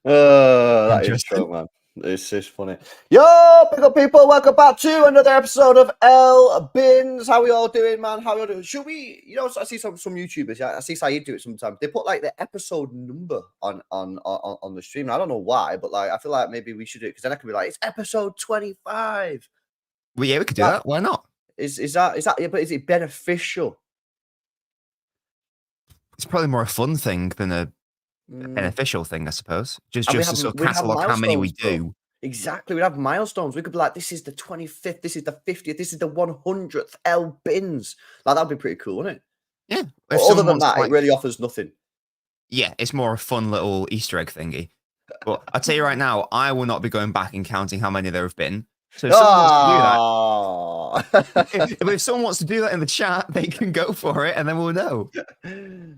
That is Interesting. true, man. It's just funny. Yo, pick up people. Welcome back to another episode of L Bins. How we all doing, man? How we all doing? Should we? You know, I see some YouTubers. Yeah, I see Saeed do it sometimes. They put like the episode number on the stream. I don't know why, but like I feel like maybe we should do it because then I can be like, it's episode 25. Well, yeah, we could do that. Why not? Is that? Yeah, but is it beneficial? It's probably more a fun thing than a beneficial thing, I suppose. Just And to sort of catalog how many we do. Bro. Exactly. We'd have milestones. We could be like, this is the 25th, this is the 50th, this is the 100th L Bins. Like, that'd be pretty cool, wouldn't it? Yeah. But other than that, it really offers nothing. Yeah, it's more a fun little Easter egg thingy. But I'll tell you right now, I will not be going back and counting how many there have been. So if someone wants to do that in the chat, they can go for it, and then we'll know.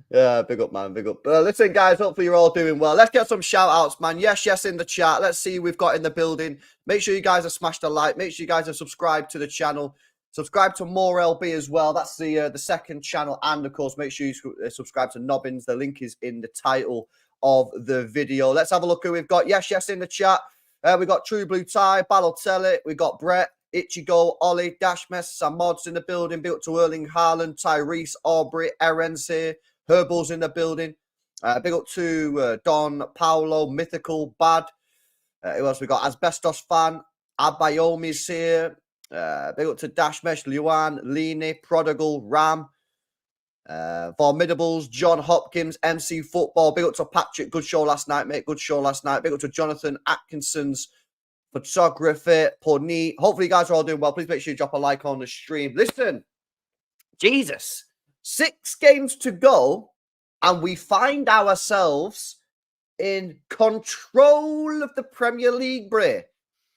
Yeah, big up, man, big up. Listen, guys, hopefully you're all doing well. Let's get some shout-outs, man. Yes, in the chat. Let's see who we've got in the building. Make sure you guys have smashed a like. Make sure you guys have subscribed to the channel. Subscribe to More LB as well. That's the second channel. And, of course, make sure you subscribe to Nobbins. The link is in the title of the video. Let's have a look who we've got. Yes, in the chat. We got True Blue Tie, Balotelli, we got Brett, Ichigo, Ollie, Dashmess, Sam Mods in the building, built to Erling Haaland, Tyrese, Aubrey, Eren's here, Herbal's in the building. Big up to Don, Paolo, Mythical, Bad. Who else we got? Asbestos Fan, Abayomi's here. Big up to Dashmesh, Luan, Lini, Prodigal, Ram. Formidables, John Hopkins, MC Football. Big up to Patrick. Good show last night, mate. Good show last night. Big up to Jonathan Atkinson's photography. Pony. Hopefully, you guys are all doing well. Please make sure you drop a like on the stream. Listen, Jesus, 6 games to go, and we find ourselves in control of the Premier League, Bray.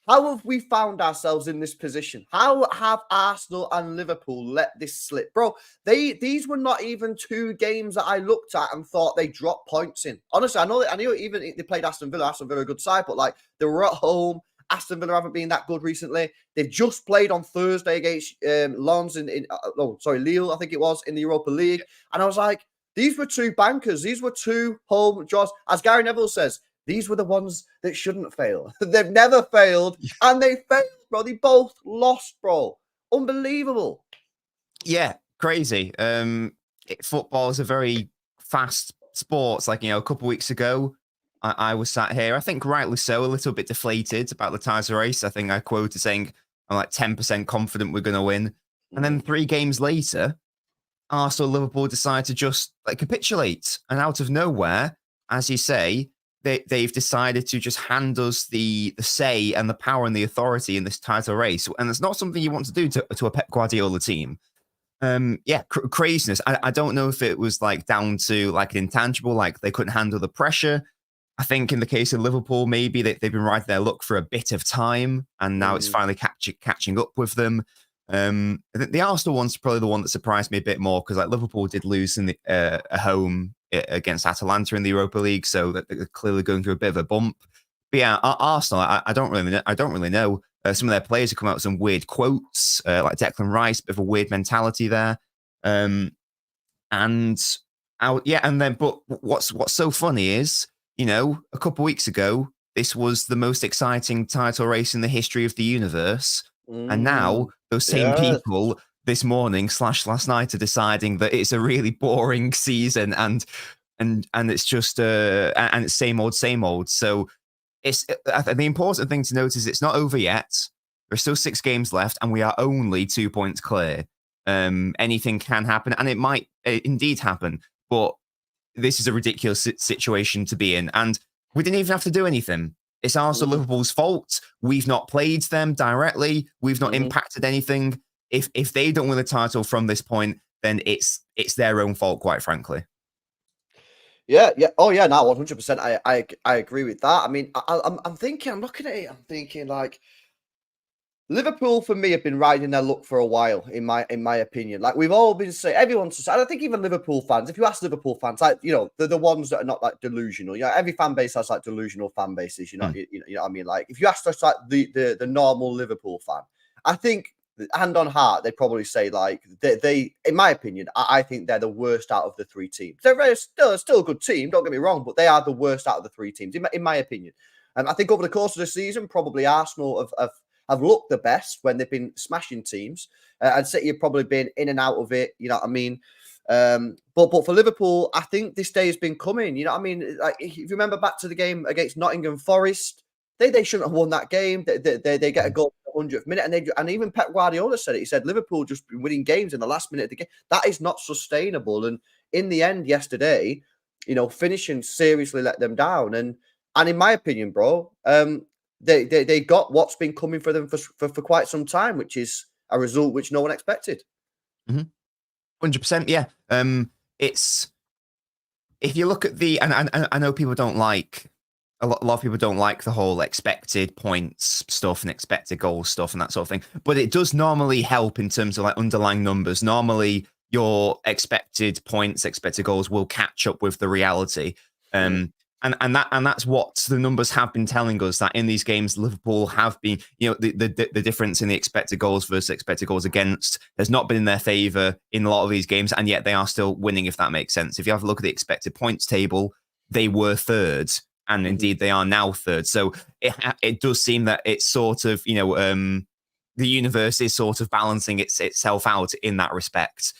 How have we found ourselves in this position? How have Arsenal and Liverpool let this slip? Bro, these were not even 2 games that I looked at and thought they dropped points in. Honestly, I knew even they played Aston Villa. Aston Villa a good side, but like they were at home. Aston Villa haven't been that good recently. They've just played on Thursday against Lens Lille, I think it was, in the Europa League. And I was like, these were 2 bankers. These were 2 home draws. As Gary Neville says, these were the ones that shouldn't fail. They've never failed, and they failed, bro. They both lost, bro. Unbelievable. Yeah, crazy. Football is a very fast sport. It's like, a couple of weeks ago, I was sat here, I think rightly so, a little bit deflated about the title race. I think I quoted saying, I'm like 10% confident we're going to win. And then 3 games later, Arsenal, Liverpool decide to just capitulate. And out of nowhere, as you say, they've decided to just hand us the say and the power and the authority in this title race. And it's not something you want to do to a Pep Guardiola team. Craziness. I don't know if it was like down to like an intangible, like they couldn't handle the pressure. I think in the case of Liverpool, maybe they've been riding their luck for a bit of time, and now it's finally catching up with them. I think the Arsenal one's probably the one that surprised me a bit more, because like Liverpool did lose in the a home against Atalanta in the Europa League, so that they're clearly going through a bit of a bump. But yeah, Arsenal, I don't really know. Some of their players have come out with some weird quotes, like Declan Rice, bit of a weird mentality there. But what's so funny is, a couple of weeks ago, this was the most exciting title race in the history of the universe. And now those same people this morning / last night are deciding that it's a really boring season and it's just and it's same old. So the important thing to note is it's not over yet. There's still 6 games left, and we are only 2 points clear. Anything can happen, and it might indeed happen. But this is a ridiculous situation to be in, and we didn't even have to do anything. It's Arsenal Liverpool's fault. We've not played them directly. We've not impacted anything. If they don't win the title from this point, then it's their own fault, quite frankly. Yeah. Oh, yeah. No, 100%. I agree with that. I mean, I'm looking at it. I'm thinking like Liverpool for me have been riding their luck for a while, in my opinion. Like we've all been saying, everyone's. I think even Liverpool fans. If you ask Liverpool fans, like they're the ones that are not like delusional. Every fan base has like delusional fan bases. You know what I mean? Like if you ask us like the normal Liverpool fan, I think hand on heart, they'd probably say like they in my opinion, I think they're the worst out of the 3 teams. They're still a good team, don't get me wrong, but they are the worst out of the 3 teams in my opinion. And I think over the course of the season, probably Arsenal have looked the best when they've been smashing teams, and City have probably been in and out of it. You know what I mean? But for Liverpool, I think this day has been coming. You know what I mean? Like if you remember back to the game against Nottingham Forest, they shouldn't have won that game. They get a goal in the 100th minute, and even Pep Guardiola said it. He said Liverpool just been winning games in the last minute of the game. That is not sustainable. And in the end, yesterday, you know, finishing seriously let them down. And in my opinion, bro, they got what's been coming for them for quite some time, which is a result which no one expected. 100%, yeah. It's if you look at the and I know people don't like a lot of people don't like the whole expected points stuff and expected goals stuff and that sort of thing, but it does normally help in terms of like underlying numbers. Normally, your expected points, expected goals will catch up with the reality. And that's what the numbers have been telling us, that in these games, Liverpool have been, you know, the difference in the expected goals versus expected goals against has not been in their favour in a lot of these games, and yet they are still winning, if that makes sense. If you have a look at the expected points table, they were third, and indeed they are now third. So it does seem that it's sort of, you know, the universe is sort of balancing itself out in that respect.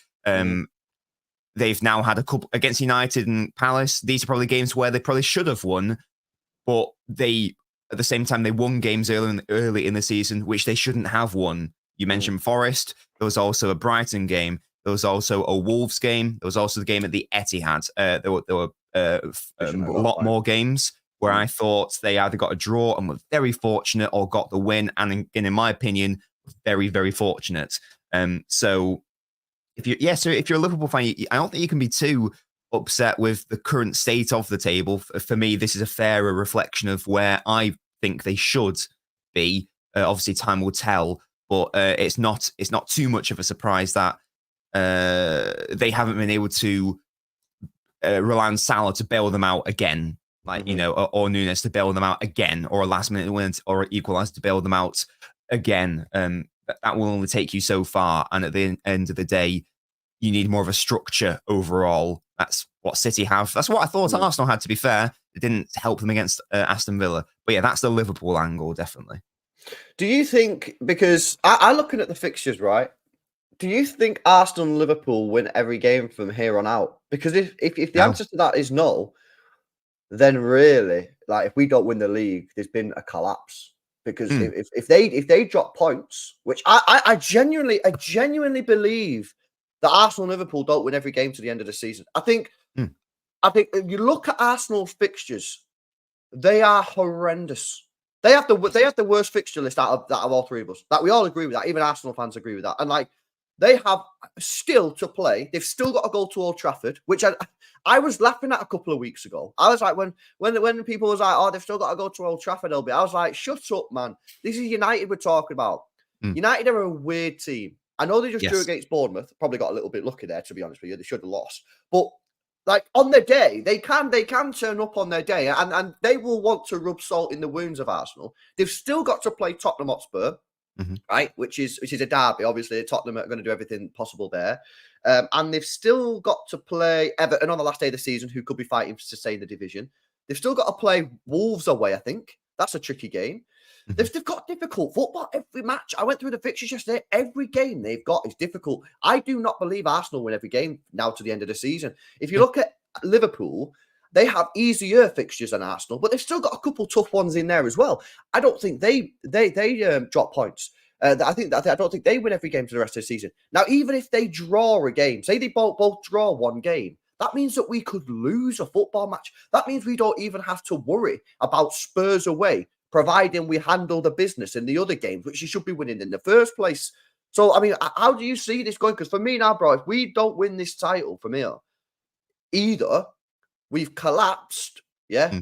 They've now had a couple against United and Palace. These are probably games where they probably should have won, but they, at the same time, they won games early in the season, which they shouldn't have won. You mentioned Forest. There was also a Brighton game. There was also a Wolves game. There was also the game at the Etihad. There were a lot more games where I thought they either got a draw and were very fortunate, or got the win, and in my opinion, very, very fortunate. So if you're a Liverpool fan, I don't think you can be too upset with the current state of the table. For me, this is a fairer reflection of where I think they should be. Obviously, time will tell, but it's not too much of a surprise that they haven't been able to rely on Salah to bail them out again, like you know, or Nunes to bail them out again, or a last minute win or equaliser to bail them out again. That will only take you so far, and at the end of the day, you need more of a structure overall. That's what City have. That's what I thought Arsenal had, to be fair. It didn't help them against Aston Villa. But yeah, that's the Liverpool angle, definitely. Do you think, because I'm looking at the fixtures, right? Do you think Arsenal and Liverpool win every game from here on out? Because if the answer to that is no, then really, like if we don't win the league, there's been a collapse. Because if they drop points, which I genuinely believe that Arsenal and Liverpool don't win every game to the end of the season. I think if you look at Arsenal's fixtures, they are horrendous. They have the worst fixture list out of all three of us. That we all agree with that. Even Arsenal fans agree with that. And like they have still to play. They've still got to go to Old Trafford, which I was laughing at a couple of weeks ago. I was like, when people was like, oh, they've still got to go to Old Trafford, LB. I was like, shut up, man. This is United we're talking about. United are a weird team. I know they just drew against Bournemouth. Probably got a little bit lucky there, to be honest with you. They should have lost. But like on their day, they can turn up on their day, and they will want to rub salt in the wounds of Arsenal. They've still got to play Tottenham Hotspur. Right, which is a derby. Obviously, Tottenham are going to do everything possible there, and they've still got to play Everton on the last day of the season, who could be fighting to stay in the division. They've still got to play Wolves away. I think that's a tricky game. They've got difficult football every match. I went through the fixtures yesterday. Every game they've got is difficult. I do not believe Arsenal win every game now to the end of the season. If you look at Liverpool, they have easier fixtures than Arsenal, but they've still got a couple tough ones in there as well. I don't think they drop points. I don't think they win every game for the rest of the season. Now, even if they draw a game, say they both draw one game, that means that we could lose a football match. That means we don't even have to worry about Spurs away, providing we handle the business in the other games, which you should be winning in the first place. So, I mean, how do you see this going? Because for me now, bro, if we don't win this title from here, either we've collapsed,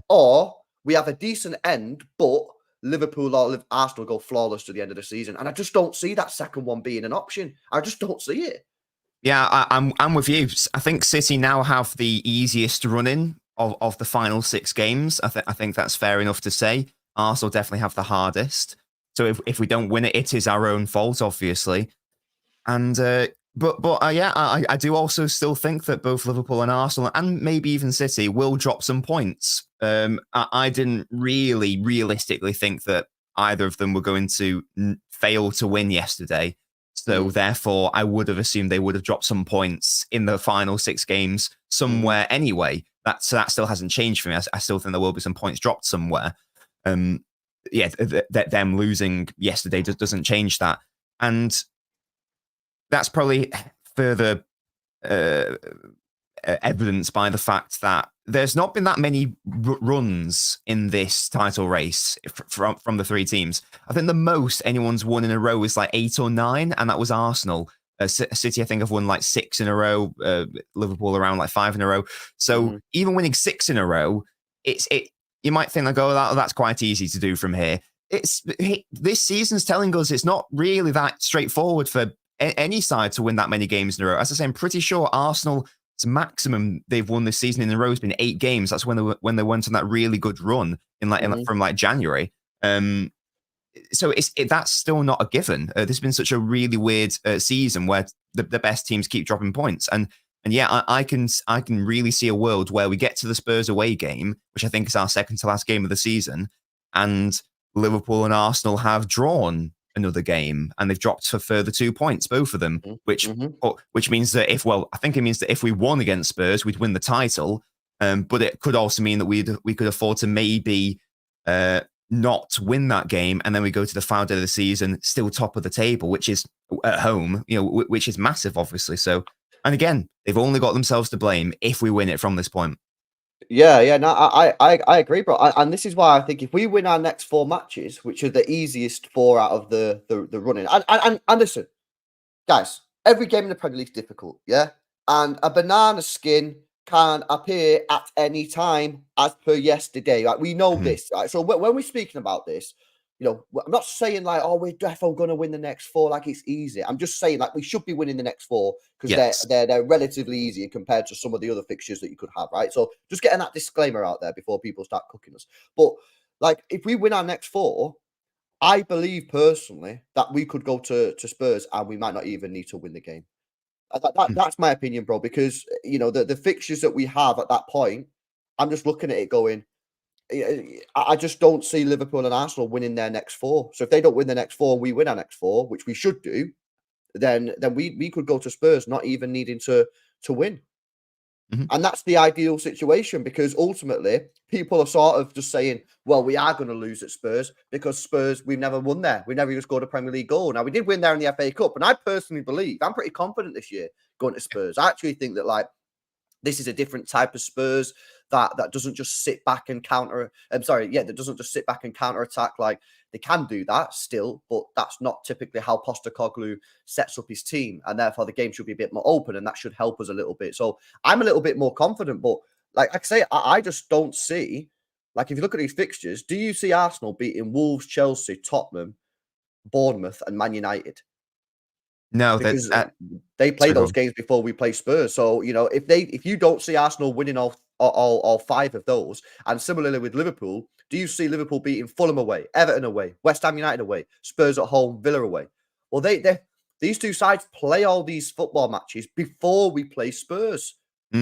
or we have a decent end, but Liverpool or Arsenal go flawless to the end of the season. And I just don't see that second one being an option. I just don't see it. Yeah, I'm with you. I think City now have the easiest run-in of the final 6 games. I think that's fair enough to say. Arsenal definitely have the hardest. So if we don't win it, it is our own fault, obviously. And yeah, I do also still think that both Liverpool and Arsenal, and maybe even City, will drop some points. I didn't really realistically think that either of them were going to fail to win yesterday. So therefore, I would have assumed they would have dropped some points in the final 6 games somewhere anyway. That still hasn't changed for me. I still think there will be some points dropped somewhere. Them losing yesterday doesn't change that. And that's probably further evidenced by the fact that there's not been that many runs in this title race from the 3 teams. I think the most anyone's won in a row is like 8 or 9, and that was Arsenal. City, I think, have won like 6 in a row. Liverpool around like 5 in a row. So even winning 6 in a row, you might think like, oh, that's quite easy to do from here. This season's telling us it's not really that straightforward for any side to win that many games in a row. As I say, I'm pretty sure Arsenal's maximum they've won this season in a row has been 8 games. That's when they went on that really good run from January. So that's still not a given. There's been such a really weird season where the best teams keep dropping points, and yeah, I can really see a world where we get to the Spurs away game, which I think is our second to last game of the season, and Liverpool and Arsenal have drawn another game and they've dropped for further 2 points, both of them, which means that if we won against Spurs, we'd win the title. But it could also mean that we could afford to maybe not win that game, and then we go to the final day of the season still top of the table, which is at home, which is massive, obviously. So, and again, they've only got themselves to blame if we win it from this point. Yeah, no, I agree, bro. And this is why I think if we win our next 4 matches, which are the easiest 4 out of the running, and listen, guys, every game in the Premier League is difficult, yeah? And a banana skin can appear at any time as per yesterday. Like, we know this, right? So when we're speaking about this, I'm not saying like, oh, we're definitely going to win the next 4, like it's easy. I'm just saying like we should be winning the next 4 because they're relatively easy compared to some of the other fixtures that you could have, right? So just getting that disclaimer out there before people start cooking us. But like, if we win our next 4, I believe personally that we could go to Spurs and we might not even need to win the game. That's my opinion, bro, because the fixtures that we have at that point, I'm just looking at it going, I just don't see Liverpool and Arsenal winning their next 4. So if they don't win the next 4, we win our next 4, which we should do, then we could go to Spurs not even needing to win. And that's the ideal situation, because ultimately people are sort of just saying, well, we are going to lose at Spurs because Spurs, we've never won there. We've never even scored a Premier League goal. Now, we did win there in the FA Cup, and I personally believe, I'm pretty confident this year going to Spurs. I actually think that like this is a different type of Spurs that doesn't just sit back and counter. That doesn't just sit back and counter attack. Like, they can do that still, but that's not typically how Postecoglou sets up his team, and therefore the game should be a bit more open, and that should help us a little bit. So I'm a little bit more confident, but like I say, I just don't see. Like, if you look at these fixtures, do you see Arsenal beating Wolves, Chelsea, Tottenham, Bournemouth, and Man United? No, because they play those games before we play Spurs. So if you don't see Arsenal winning all 5 of those, and similarly with Liverpool, do you see Liverpool beating Fulham away, Everton away, West Ham United away, Spurs at home, Villa away? Well, these 2 sides play all these football matches before we play Spurs.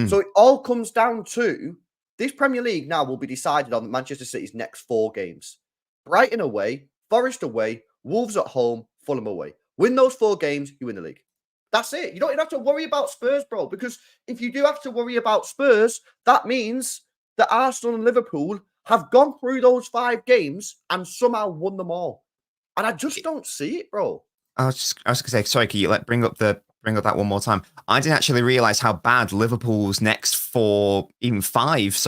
So it all comes down to this Premier League now will be decided on Manchester City's next 4 games: Brighton away, Forest away, Wolves at home, Fulham away. Win those 4 games, you win the league. That's it. You don't even have to worry about Spurs, bro, because if you do have to worry about Spurs, that means that Arsenal and Liverpool have gone through those 5 games and somehow won them all. And I just don't see it, bro. I was going to say, sorry, can you bring up that one more time? I didn't actually realize how bad Liverpool's next 4, even 5,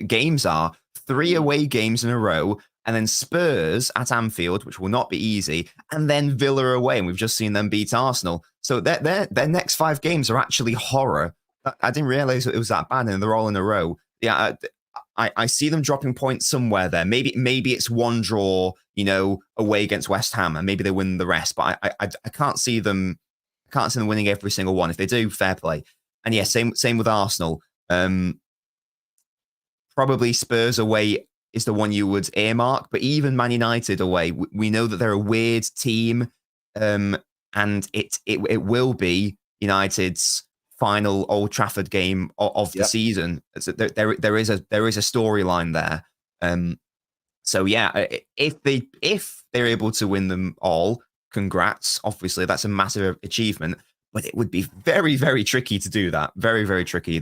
games are. 3 away games in a row, and then Spurs at Anfield, which will not be easy, and then Villa away, and we've just seen them beat Arsenal. So their next 5 games are actually horror. I didn't realize it was that bad, and they're all in a row. Yeah, I see them dropping points somewhere there. Maybe it's 1 draw, away against West Ham, and maybe they win the rest. But I can't see them. Winning every single one. If they do, fair play. And yeah, same with Arsenal. Probably Spurs away is the one you would earmark. But even Man United away, we know that they're a weird team, and it will be United's final Old Trafford game of the season. So there is a storyline there. So yeah, if they're able to win them all, congrats. Obviously, that's a massive achievement. But it would be very, very tricky to do that. Very, very tricky.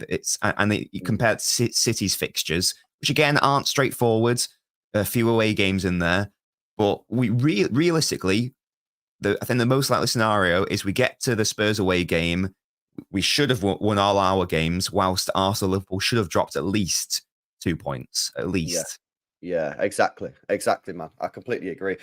Compared to City's fixtures, which again aren't straightforward. A few away games in there, but we realistically, I think the most likely scenario is we get to the Spurs away game. We should have won all our games, whilst Arsenal Liverpool should have dropped at least 2 points, at least. Yeah, exactly, man. I completely agree.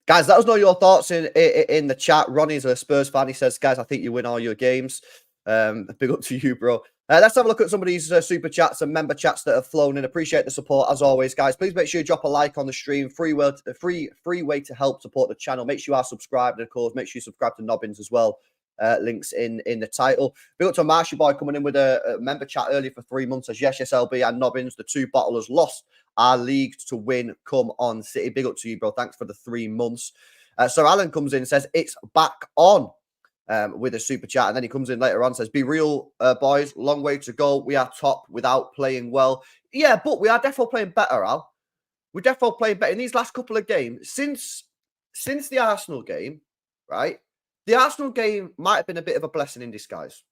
Guys, let us know your thoughts in the chat. Ronnie's a Spurs fan. He says, guys, I think you win all your games. Big up to you, bro. Let's have a look at some of these super chats and member chats that have flown in. Appreciate the support as always, guys. Please make sure you drop a like on the stream. Free way to help support the channel. Make sure you are subscribed, and of course, make sure you subscribe to Nobbins as well. Links in the title. Big up to Marshy Boy coming in with a member chat earlier for 3 months. Says yes, LB and Nobbins, the two bottlers lost our league to win. Come on, City. Big up to you, bro. Thanks for the 3 months. Sir Alan comes in and says it's back on with a super chat, and then he comes in later on and says, "Be real, boys. Long way to go. We are top without playing well. Yeah, but we are definitely playing better, Al. We're definitely playing better in these last couple of games since the Arsenal game, right? The Arsenal game might have been a bit of a blessing in disguise.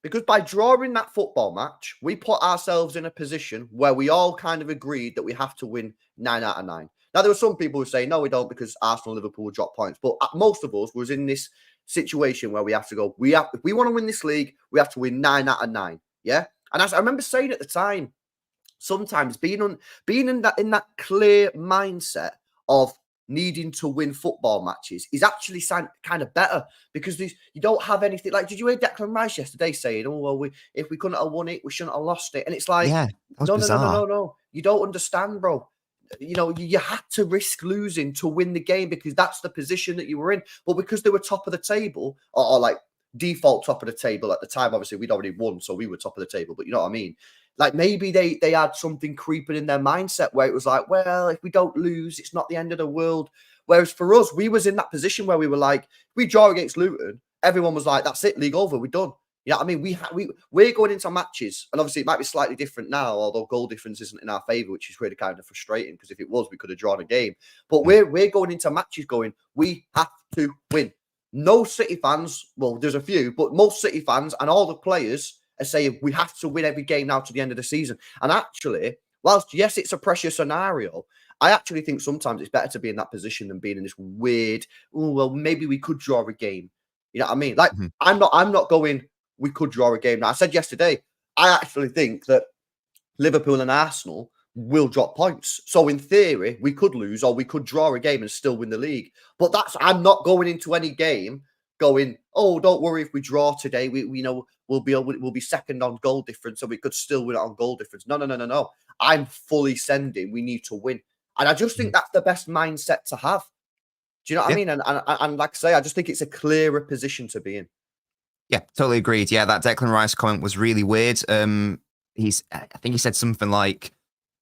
Because by drawing that football match, we put ourselves in a position where we all kind of agreed that we have to win 9 out of 9. Now, there were some people who say, no, we don't, because Arsenal and Liverpool will drop points. But most of us was in this situation where we have to go, if we want to win this league, we have to win 9 out of 9. Yeah? And as I remember saying at the time, sometimes being in that clear mindset of needing to win football matches is actually kind of better, because you don't have anything. Like, did you hear Declan Rice yesterday saying, oh, well, if we couldn't have won it, we shouldn't have lost it? And it's like, yeah, no. You don't understand, bro. You had to risk losing to win the game, because that's the position that you were in. But because they were top of the table, or like default top of the table at the time, obviously we'd already won, so we were top of the table. But you know what I mean? Like, maybe they had something creeping in their mindset where it was like, well, if we don't lose, it's not the end of the world. Whereas for us, we was in that position where we were like, if we draw against Luton, everyone was like, that's it, league over, we're done. You know what I mean? We're going into matches, and obviously it might be slightly different now, although goal difference isn't in our favour, which is really kind of frustrating, because if it was, we could have drawn a game. But we're going into matches going, we have to win. No City fans, well, there's a few, but most City fans and all the players are saying we have to win every game now to the end of the season. And actually, whilst, yes, it's a pressure scenario, I actually think sometimes it's better to be in that position than being in this weird, oh, well, maybe we could draw a game. You know what I mean? Like, I'm not going, we could draw a game. Now, I said yesterday, I actually think that Liverpool and Arsenal will drop points. So in theory, we could lose, or we could draw a game and still win the league. But I'm not going into any game going, oh, don't worry, if we draw today, we know we'll be second on goal difference, so we could still win it on goal difference. No. I'm fully sending. We need to win. And I just think that's the best mindset to have. Do you know what I mean? And like I say, I just think it's a clearer position to be in. Yeah, totally agreed. Yeah, that Declan Rice comment was really weird. I think he said something like,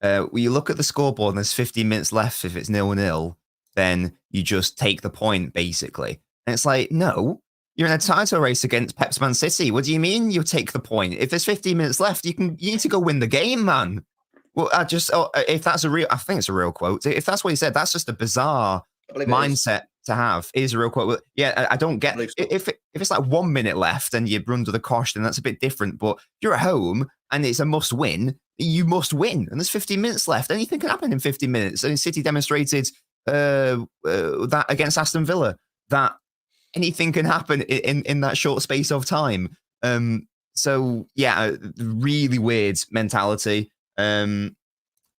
when you look at the scoreboard and there's 15 minutes left, if it's 0-0, then you just take the point, basically. And it's like, no, you're in a title race against Pep's Man City. What do you mean you take the point? If there's 15 minutes left, you need to go win the game, man. Well, if that's I think it's a real quote. If that's what he said, that's just a bizarre mindset to have. It is a real quote. Well, yeah, I don't get it. If it's like 1 minute left and you run to the cosh, then that's a bit different. But you're at home and it's a must win. You must win. And there's 15 minutes left. Anything can happen in 15 minutes. And City demonstrated that against Aston Villa, that anything can happen in that short space of time. So yeah, really weird mentality. And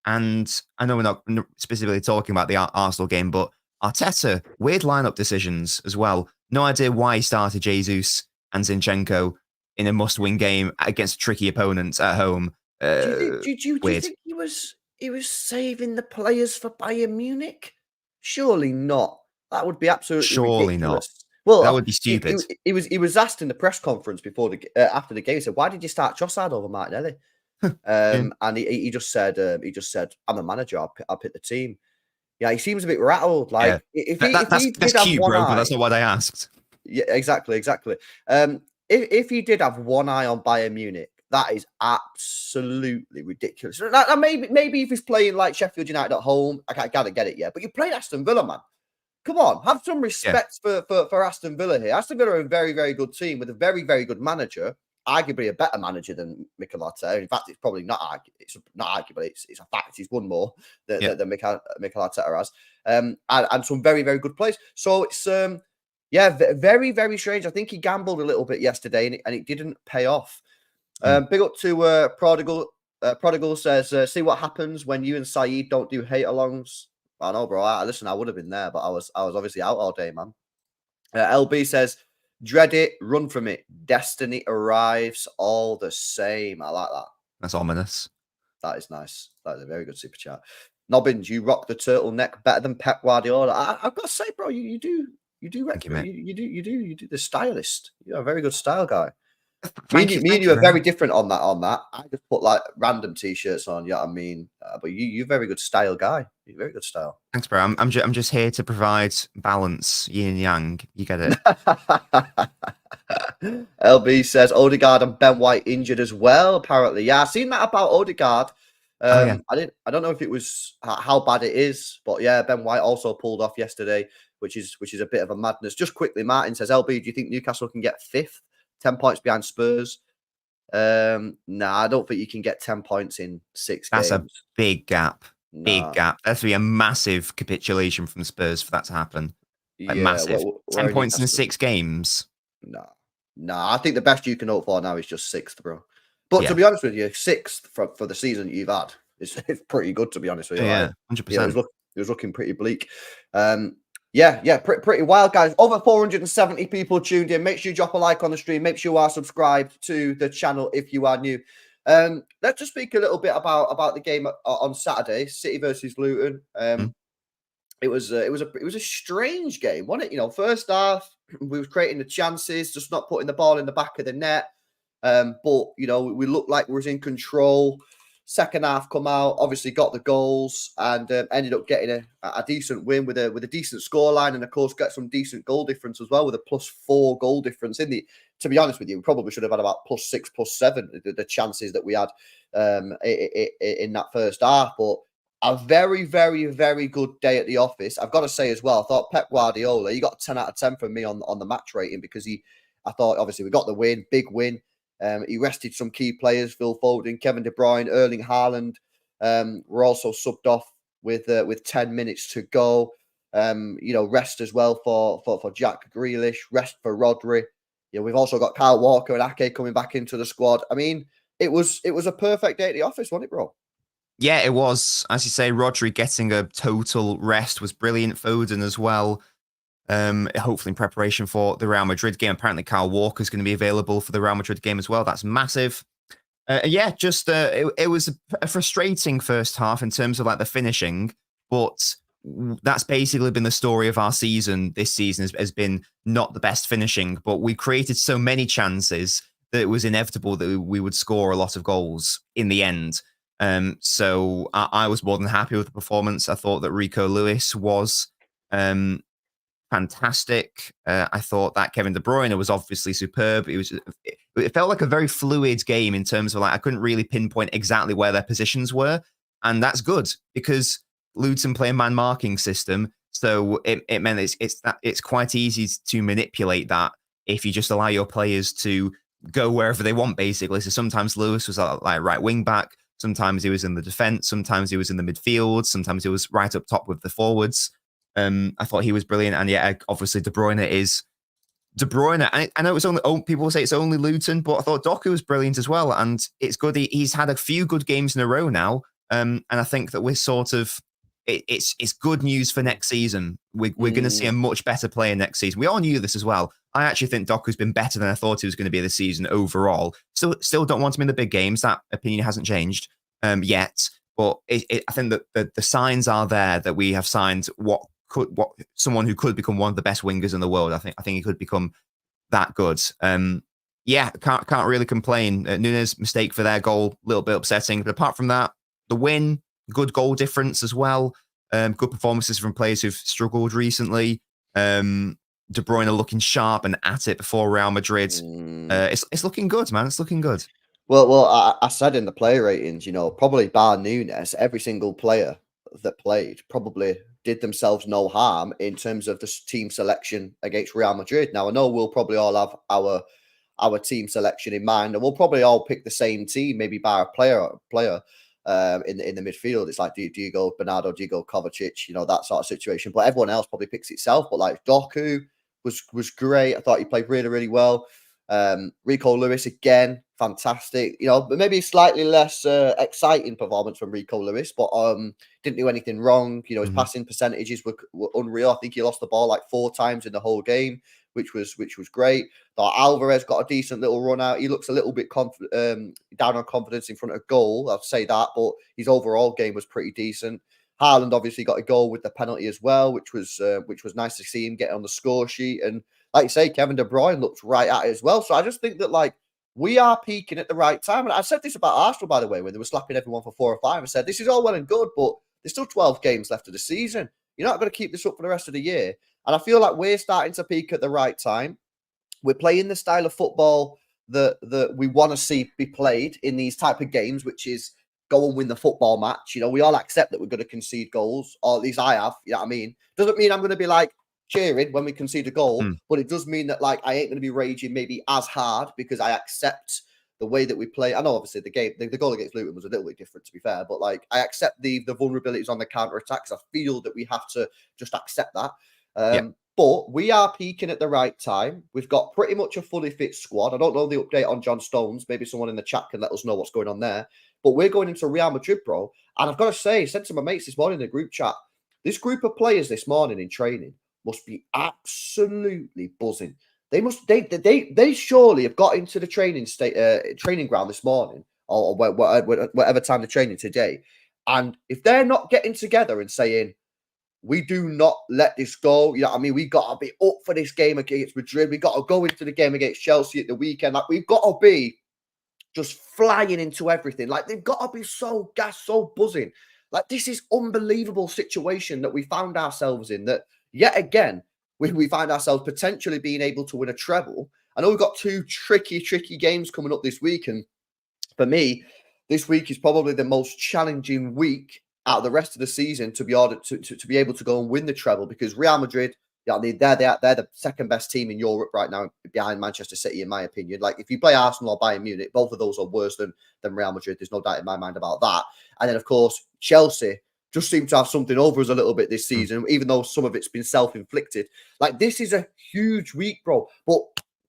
I know we're not specifically talking about the Arsenal game, but Arteta, weird lineup decisions as well. No idea why he started Jesus and Zinchenko in a must-win game against tricky opponents at home. Do you think he was saving the players for Bayern Munich? Surely not. That would be absolutely ridiculous. Not. Well, that would be stupid. He was asked in the press conference after the game. He said, "Why did you start Trossard over Martinelli?" Yeah. And he just said, I'm a manager. I'll pick the team. Yeah, he seems a bit rattled. Yeah. Like if he That's did have cute, one bro, but eye, that's not what I asked. yeah, exactly. If he did have one eye on Bayern Munich, that is absolutely ridiculous. Now, maybe if he's playing like Sheffield United at home, I gotta get it, yeah. But you played Aston Villa, man. Come on, have some Yeah. respect for Aston Villa here. Aston Villa are a very, very good team with a very, very good manager. Arguably a better manager than Mikel Arteta. In fact, it's probably not arguable. It's a fact. He's won more Yeah. than Mikel Arteta has. And some very, very good players. So it's yeah, very, very strange. I think he gambled a little bit yesterday, and it didn't pay off. Big up to Prodigal. Prodigal says, "See what happens when you and Saeed don't do hate alongs." I know, bro. Listen, I would have been there, but I was obviously out all day, man. LB says, "Dread it, run from it. Destiny arrives all the same." I like that. That's ominous. That is nice. That is a very good super chat. Nobbins, you rock the turtleneck better than Pep Guardiola. I've got to say, bro, you do Thank you, mate. you do the stylist. You're a very good style guy. Me Thank and you you are very very different on that. I just put like random t-shirts on, you know what I mean? But you're a very good style guy. You're very good style. Thanks, bro. I'm just here to provide balance, yin and yang. You get it. LB says Odegaard and Ben White injured as well, apparently. Yeah, I've seen that about Odegaard. Oh yeah. I don't know if it was how bad it is, but yeah, Ben White also pulled off yesterday, which is a bit of a madness. Just quickly, Martin says, LB, do you think Newcastle can get fifth? 10 points behind Spurs. I don't think you can get 10 points in 6 That's games. a big gap. Big Nah. gap. That's be a massive capitulation from Spurs for that to happen. Like Yeah, massive. where 10 are points in Newcastle? 6 games. Nah. I think the best you can hope for now is just 6th, bro. But to Yeah. be honest with you, 6th for the season that you've had it's pretty good, to be honest with you. Yeah, Like, 100%. it was looking pretty bleak. Pretty wild, guys. Over 470 people tuned in. Make sure you drop a like on the stream. Make sure you are subscribed to the channel if you are new. Let's just speak a little bit about the game on Saturday, City versus Luton. It was a strange game, wasn't it? You know, first half we were creating the chances, just not putting the ball in the back of the net. But you know, we looked like we was in control. Second half come out, obviously got the goals and ended up getting a decent win with a decent scoreline, and of course get some decent goal difference as well with a +4 goal difference. To be honest with you, we probably should have had about +6, +7 the chances that we had in that first half. But a very, very, very good day at the office. I've got to say as well, I thought Pep Guardiola, he got 10 out of 10 from me on the match rating because I thought obviously we got the win, big win. He rested some key players, Phil Foden, Kevin De Bruyne, Erling Haaland. Were also subbed off with 10 minutes to go. Rest as well for Jack Grealish, rest for Rodri. We've also got Kyle Walker and Ake coming back into the squad. I mean, it was a perfect day at the office, wasn't it, bro? Yeah, it was. As you say, Rodri getting a total rest was brilliant. Foden as well. Hopefully in preparation for the Real Madrid game. Apparently, Kyle Walker is going to be available for the Real Madrid game as well. That's massive. It was a frustrating first half in terms of like the finishing, but that's basically been the story of our season. This season has been not the best finishing, but we created so many chances that it was inevitable that we would score a lot of goals in the end. So I was more than happy with the performance. I thought that Rico Lewis was fantastic. I thought that Kevin De Bruyne was obviously superb. It felt like a very fluid game in terms of like I couldn't really pinpoint exactly where their positions were, and that's good because Luton play a man marking system, so it meant it's quite easy to manipulate that if you just allow your players to go wherever they want, basically. So sometimes Lewis was like right wing back, sometimes he was in the defense, sometimes he was in the midfield, sometimes he was right up top with the forwards. I thought he was brilliant, and yeah, obviously De Bruyne is De Bruyne. I know it's only people say it's only Luton, but I thought Doku was brilliant as well, and it's good. He's had a few good games in a row now, and I think that we're sort of it's good news for next season. We're going to see a much better player next season. We all knew this as well. I actually think Doku's been better than I thought he was going to be this season overall. Still don't want him in the big games. That opinion hasn't changed yet, but I think that the signs are there that we have signed someone who could become one of the best wingers in the world. I think he could become that good. Yeah, can't really complain. Nunes' mistake for their goal, a little bit upsetting. But apart from that, the win, good goal difference as well. Good performances from players who've struggled recently. De Bruyne looking sharp and at it before Real Madrid. It's looking good, man. It's looking good. Well, I said in the player ratings, probably bar Nunes, every single player that played probably did themselves no harm in terms of the team selection against Real Madrid. Now, I know we'll probably all have our team selection in mind, and we'll probably all pick the same team, maybe bar a player in the midfield. It's like, do you go Bernardo, do you go Kovacic, that sort of situation. But everyone else probably picks itself. But like Doku was great. I thought he played really, really well. Rico Lewis again, fantastic. But maybe slightly less exciting performance from Rico Lewis, but didn't do anything wrong. His passing percentages were unreal. I think he lost the ball like 4 times in the whole game, which was great. Thought Alvarez got a decent little run out. He looks a little bit down on confidence in front of goal. I'll say that, but his overall game was pretty decent. Haaland obviously got a goal with the penalty as well, which was nice to see him get on the score sheet. And like you say, Kevin De Bruyne looked right at it as well. So I just think that like we are peaking at the right time. And I said this about Arsenal, by the way, when they were slapping everyone for 4 or 5. I said, this is all well and good, but there's still 12 games left of the season. You're not going to keep this up for the rest of the year. And I feel like we're starting to peak at the right time. We're playing the style of football that we want to see be played in these type of games, which is go and win the football match. We all accept that we're going to concede goals, or at least I have. You know what I mean? Doesn't mean I'm going to be like cheering when we concede a goal, but it does mean that like I ain't going to be raging maybe as hard because I accept the way that we play. I know obviously the goal against Luton was a little bit different, to be fair, but like I accept the vulnerabilities on the counter attacks. I feel that we have to just accept that. But we are peaking at the right time. We've got pretty much a fully fit squad. I don't know the update on John Stones. Maybe someone in the chat can let us know what's going on there. But we're going into Real Madrid, bro. And I've got to say, I said to my mates this morning in the group chat, this group of players this morning in training must be absolutely buzzing. They surely have got into the training ground this morning or whatever time they're training today. And if they're not getting together and saying, we do not let this go. I mean, we got to be up for this game against Madrid. We got to go into the game against Chelsea at the weekend. Like, we've got to be just flying into everything. Like, they've got to be so gassed, so buzzing. Like, this is unbelievable situation that we found ourselves in, that yet again, we find ourselves potentially being able to win a treble. I know we've got 2 tricky games coming up this week. And for me, this week is probably the most challenging week out of the rest of the season to be able to go and win the treble, because Real Madrid, they're the second best team in Europe right now behind Manchester City, in my opinion. Like, if you play Arsenal or Bayern Munich, both of those are worse than Real Madrid. There's no doubt in my mind about that. And then, of course, Chelsea just seem to have something over us a little bit this season, even though some of it's been self-inflicted. Like, this is a huge week, bro. But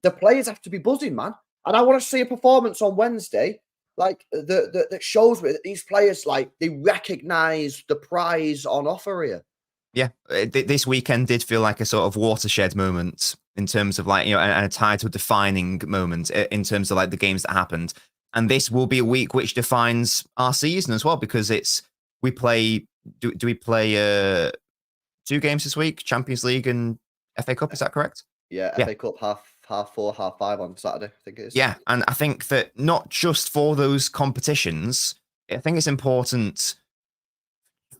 the players have to be buzzing, man. And I want to see a performance on Wednesday like that shows me that these players, like, they recognize the prize on offer here. Yeah, this weekend did feel like a sort of watershed moment in terms of like, and a title defining moment in terms of like the games that happened. And this will be a week which defines our season as well, because we play, do we play 2 games this week, Champions League and FA Cup, is that correct? Yeah, FA Cup half 4, half 5 on Saturday, I think it is. Yeah, and I think that not just for those competitions, I think it's important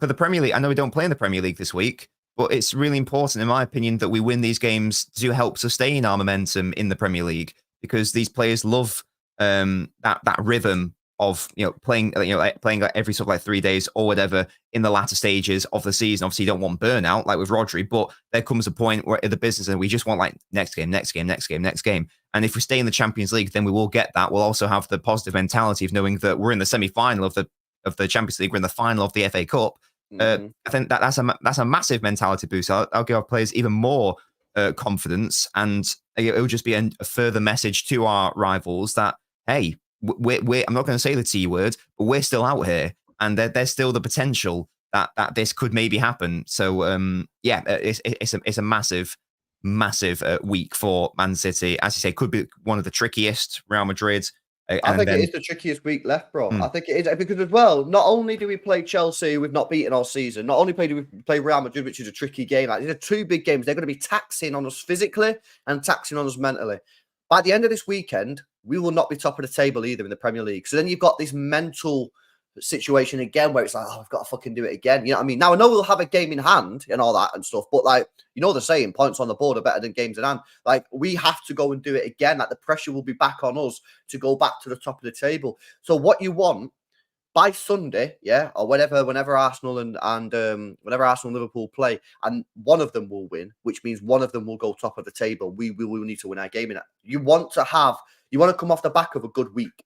for the Premier League. I know we don't play in the Premier League this week, but it's really important, in my opinion, that we win these games to help sustain our momentum in the Premier League, because these players love that rhythm of playing like every sort of like 3 days or whatever in the latter stages of the season. Obviously, you don't want burnout like with Rodri, but there comes a point where the business and we just want like next game. And if we stay in the Champions League, then we will get that. We'll also have the positive mentality of knowing that we're in the semi-final of the Champions League, we're in the final of the FA Cup. I think that's a massive mentality boost. I'll give our players even more confidence, and it will just be a further message to our rivals that, hey, we're I'm not going to say the T word, but we're still out here, and there's still the potential that this could maybe happen. So it's a massive week for Man City. As you say, could be one of the trickiest. Real Madrid. I think it is the trickiest week left, bro. I think it is, because as well, not only do we play Chelsea, we've not beaten all season. Not only do we play Real Madrid, which is a tricky game. Like, these are 2 big games. They're going to be taxing on us physically and taxing on us mentally. By the end of this weekend, we will not be top of the table either in the Premier League. So then you've got this mental situation again where it's like, oh, I've got to fucking do it again. You know what I mean? Now I know we'll have a game in hand and all that and stuff, but like, you know, the saying, points on the board are better than games in hand. Like, we have to go and do it again. Like, the pressure will be back on us to go back to the top of the table. So what you want by Sunday, yeah, or whenever Arsenal and whenever Arsenal and Liverpool play, and one of them will win, which means one of them will go top of the table. We will need to win our game in it. You want to come off the back of a good week.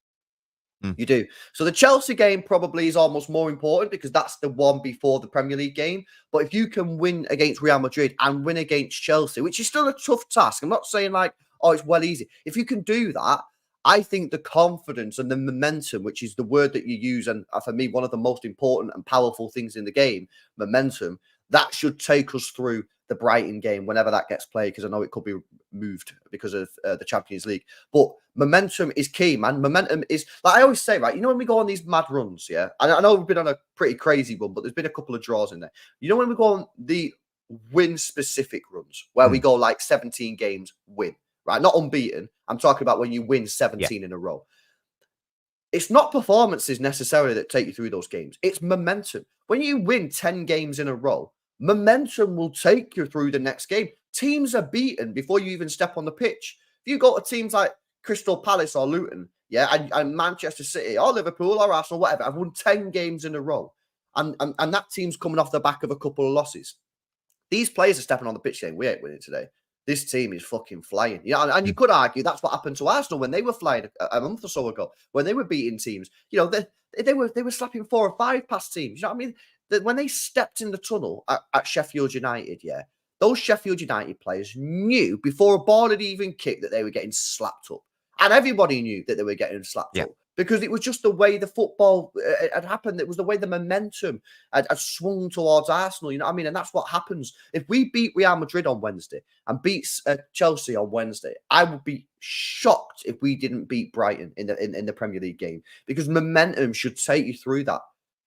You do. So the Chelsea game probably is almost more important because that's the one before the Premier League game. But if you can win against Real Madrid and win against Chelsea, which is still a tough task, I'm not saying like, oh, it's well easy. If you can do that, I think the confidence and the momentum, which is the word that you use, and for me, one of the most important and powerful things in the game, momentum, that should take us through the Brighton game whenever that gets played, because I know it could be moved because of the Champions League. But momentum is key, man. Momentum is, like I always say, right? You know, when we go on these mad runs, yeah? And I know we've been on a pretty crazy one, but there's been a couple of draws in there. You know, when we go on the win-specific runs, where we go like 17 games win, right? Not unbeaten. I'm talking about when you win 17 in a row. It's not performances necessarily that take you through those games. It's momentum. When you win 10 games in a row, momentum will take you through the next game. Teams are beaten before you even step on the pitch. If you go to teams like Crystal Palace or Luton, yeah, and Manchester City or Liverpool or Arsenal, whatever, I've won 10 games in a row. And that team's coming off the back of a couple of losses. These players are stepping on the pitch saying, we ain't winning today. This team is fucking flying. You know, and you could argue that's what happened to Arsenal when they were flying a month or so ago, when they were beating teams. You know, they were slapping 4 or 5 past teams. You know what I mean? When they stepped in the tunnel at Sheffield United, yeah, those Sheffield United players knew before a ball had even kicked that they were getting slapped up. And everybody knew that they were getting slapped up because it was just the way the football had happened. It was the way the momentum had swung towards Arsenal. You know what I mean? And that's what happens. If we beat Real Madrid on Wednesday and beat Chelsea on Wednesday, I would be shocked if we didn't beat Brighton in the Premier League game, because momentum should take you through that.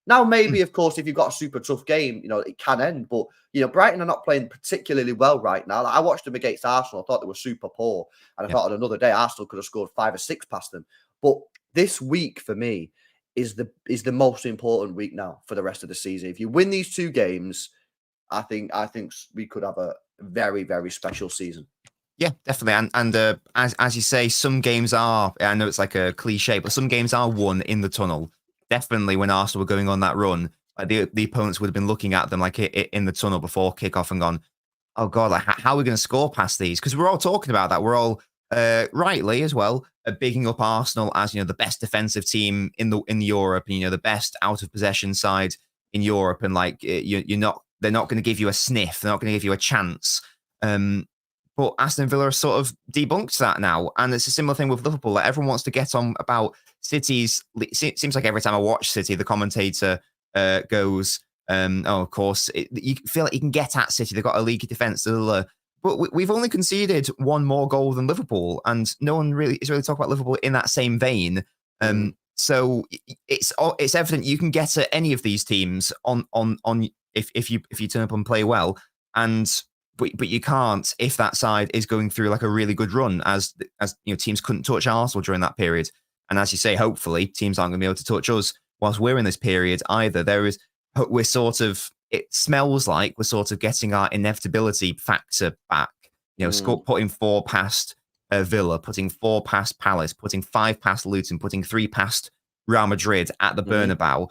Now, maybe, of course, if you've got a super tough game, you know, it can end. But, you know, Brighton are not playing particularly well right now. Like, I watched them against Arsenal. I thought they were super poor. And I thought on another day, Arsenal could have scored 5 or 6 past them. But this week, for me, is the most important week now for the rest of the season. If you win these 2 games, I think we could have a very, very special season. Yeah, definitely. And as you say, some games are, I know it's like a cliche, but some games are won in the tunnel. Definitely when Arsenal were going on that run, like the opponents would have been looking at them like in the tunnel before kickoff and gone, oh God, like, how are we going to score past these? Because we're all talking about that. We're all rightly as well, bigging up Arsenal as, you know, the best defensive team in Europe, and, you know, the best out of possession side in Europe, and like they're not going to give you a sniff, they're not going to give you a chance. But Aston Villa sort of debunked that now, and it's a similar thing with Liverpool. Like, everyone wants to get on about City's. It seems like every time I watch City, the commentator goes, "Oh, of course, you feel like you can get at City. They've got a leaky defense, but we've only conceded 1 more goal than Liverpool, and no one really is really talking about Liverpool in that same vein. So it's evident you can get at any of these teams on if you turn up and play well, but you can't if that side is going through like a really good run, as you know, teams couldn't touch Arsenal during that period. And as you say, hopefully teams aren't going to be able to touch us whilst we're in this period either. It smells like we're sort of getting our inevitability factor back. You know, putting 4 past Villa, putting 4 past Palace, putting 5 past Luton, putting 3 past Real Madrid at the Bernabeu.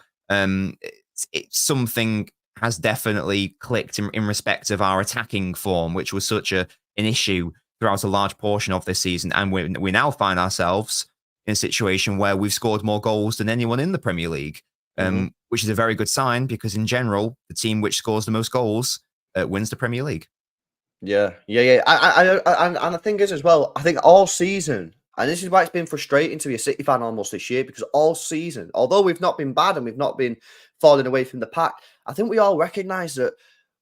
It's something has definitely clicked in respect of our attacking form, which was such an issue throughout a large portion of this season. And we now find ourselves in a situation where we've scored more goals than anyone in the Premier League, which is a very good sign, because in general, the team which scores the most goals wins the Premier League. Yeah. And the thing is as well, I think all season, and this is why it's been frustrating to be a City fan almost this year, because all season, although we've not been bad and we've not been falling away from the pack, I think we all recognise that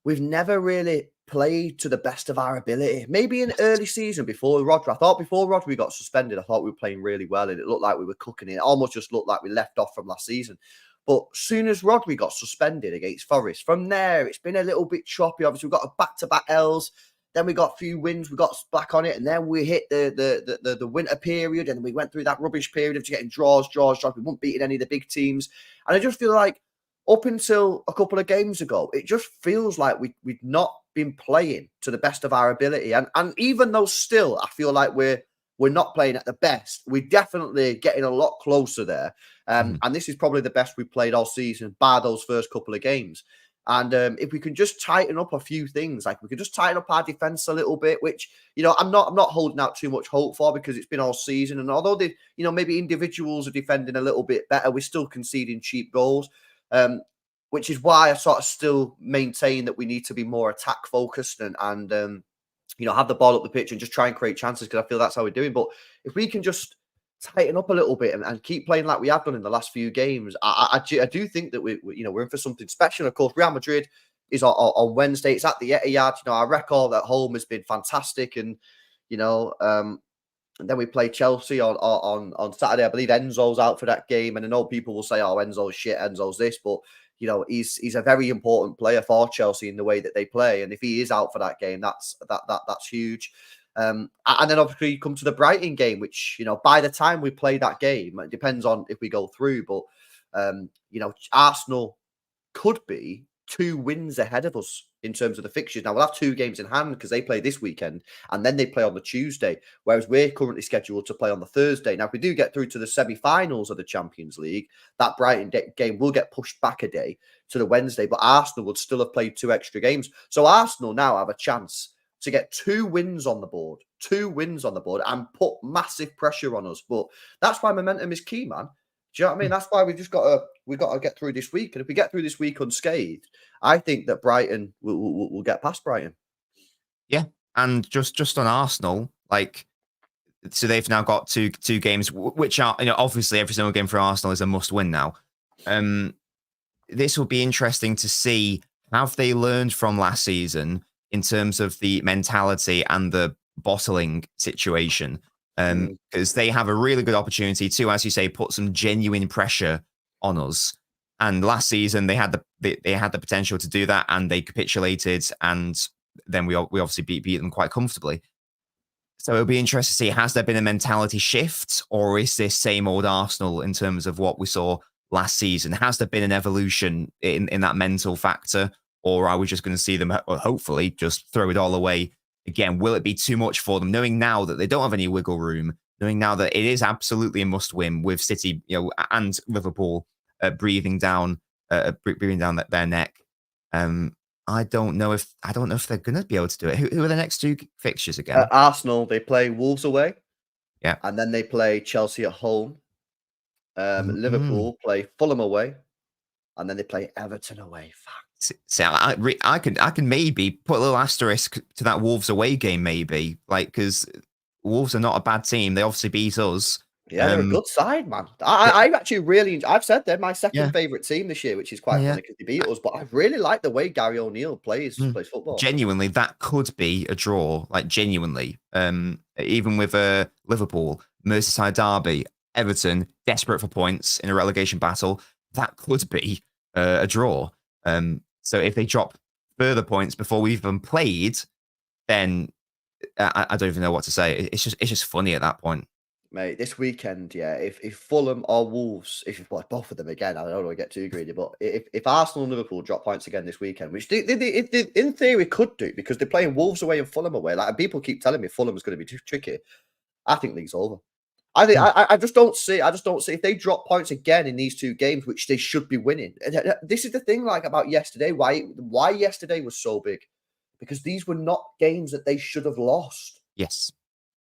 we've never really played to the best of our ability. Maybe in early season before Rodri. I thought before Rodri got suspended, I thought we were playing really well, and it looked like we were cooking it. It almost just looked like we left off from last season. But soon as Rodri got suspended against Forest, from there, it's been a little bit choppy. Obviously, we've got a back-to-back L's. then we got a few wins, we got back on it, and then we hit the winter period, and we went through that rubbish period of just getting draws. We weren't beating any of the big teams. And I just feel like up until a couple of games ago, it just feels like we'd not been playing to the best of our ability. And even though still I feel like we're not playing at the best, we're definitely getting a lot closer there. And this is probably the best we've played all season, bar those first couple of games. And if we can just tighten up a few things, like we could just tighten up our defense a little bit, which, I'm not holding out too much hope for, because it's been all season. And although maybe individuals are defending a little bit better, we're still conceding cheap goals, which is why I sort of still maintain that we need to be more attack focused and have the ball up the pitch and just try and create chances, because I feel that's how we're doing. But if we can just tighten up a little bit and keep playing like we have done in the last few games, I do think that we're in for something special. Of course, Real Madrid is on Wednesday. It's at the Etihad. Our record at home has been fantastic, and and then we play Chelsea on Saturday. I believe Enzo's out for that game, and I know people will say, "Oh, Enzo's shit, Enzo's this," but he's a very important player for Chelsea in the way that they play, and if he is out for that game, that's huge. And then obviously you come to the Brighton game, which, by the time we play that game, it depends on if we go through, but, Arsenal could be 2 wins ahead of us in terms of the fixtures. Now, we'll have 2 games in hand because they play this weekend and then they play on the Tuesday, whereas we're currently scheduled to play on the Thursday. Now, if we do get through to the semi-finals of the Champions League, that Brighton game will get pushed back a day to the Wednesday, but Arsenal would still have played 2 extra games. So Arsenal now have a chance to get 2 wins on the board, and put massive pressure on us. But that's why momentum is key, man. Do you know what I mean? That's why we've got to get through this week. And if we get through this week unscathed, I think that Brighton will get past Brighton. Yeah, and just on Arsenal, so they've now got two games, which are, obviously every single game for Arsenal is a must win now. This will be interesting to see, have they learned from last season in terms of the mentality and the bottling situation, because they have a really good opportunity to, as you say, put some genuine pressure on us. And last season they had the potential to do that, and they capitulated, and then we obviously beat them quite comfortably. So it'll be interesting to see, has there been a mentality shift, or is this same old Arsenal in terms of what we saw last season? Has there been an evolution in that mental factor? Or are we just going to see them, hopefully, just throw it all away again? Will it be too much for them, knowing now that they don't have any wiggle room, knowing now that it is absolutely a must-win with City, and Liverpool breathing down their neck? I don't know if they're going to be able to do it. Who are the next 2 fixtures again? Arsenal, they play Wolves away, yeah, and then they play Chelsea at home. Liverpool play Fulham away, and then they play Everton away. Fuck. So I can maybe put a little asterisk to that Wolves away game, maybe, because Wolves are not a bad team. They obviously beat us. Yeah, they're a good side, man. I actually really, I've said they're my second favourite team this year, which is quite funny because they beat us. But I really like the way Gary O'Neill plays football. Genuinely, that could be a draw. Genuinely, even with Liverpool, Merseyside derby, Everton, desperate for points in a relegation battle, that could be a draw. So if they drop further points before we've even played, then I don't even know what to say. It's just funny at that point. Mate, this weekend, if Fulham or Wolves, both of them again, I don't want to get too greedy, but if Arsenal and Liverpool drop points again this weekend, which they in theory could do, because they're playing Wolves away and Fulham away, and people keep telling me Fulham is going to be too tricky, I think league's over. I think I just don't see if they drop points again in these 2 games, which they should be winning. This is the thing, about yesterday, why yesterday was so big, because these were not games that they should have lost. Yes.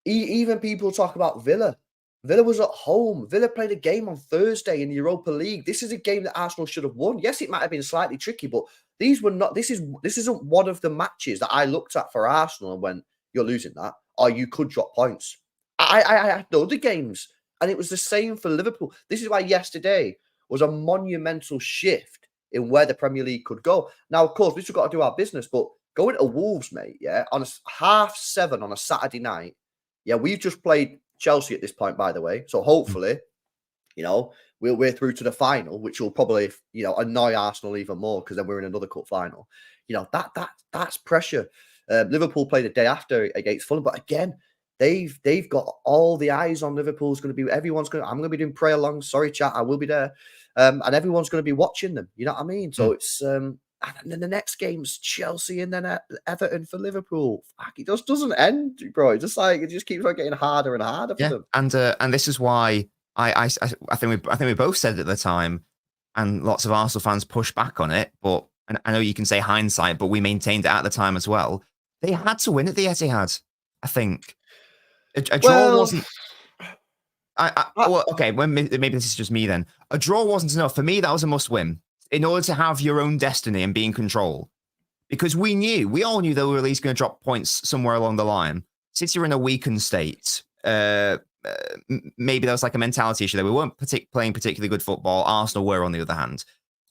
Even people talk about Villa. Villa was at home. Villa played a game on Thursday in the Europa League. This is a game that Arsenal should have won. Yes, it might have been slightly tricky, but these were not. This isn't one of the matches that I looked at for Arsenal and went, "You're losing that," or "You could drop points." I had other games, and it was the same for Liverpool. This is why yesterday was a monumental shift in where the Premier League could go. Now, of course, we've got to do our business, but going to Wolves, mate, on a 7:30 on a Saturday night. Yeah, we've just played Chelsea at this point, by the way. So hopefully, we're through to the final, which will probably, annoy Arsenal even more, because then we're in another cup final. That's pressure. Liverpool play the day after against Fulham, but again, they've got all the eyes on Liverpool. I'm going to be doing prayer along. Sorry, chat, I will be there, and everyone's going to be watching them. You know what I mean? So it's and then the next game's Chelsea and then Everton for Liverpool. Fuck, it just doesn't end, bro. It's just like it just keeps on getting harder and harder for them. And this is why I think we both said at the time, and lots of Arsenal fans push back on it. But and I know you can say hindsight, but we maintained it at the time as well. They had to win at the Etihad. I think a draw wasn't. Well, okay. Maybe this is just me then. A draw wasn't enough for me. That was a must-win in order to have your own destiny and be in control. Because we all knew they were at least going to drop points somewhere along the line. City were in a weakened state. Maybe there was like a mentality issue there. We weren't playing particularly good football. Arsenal were, on the other hand.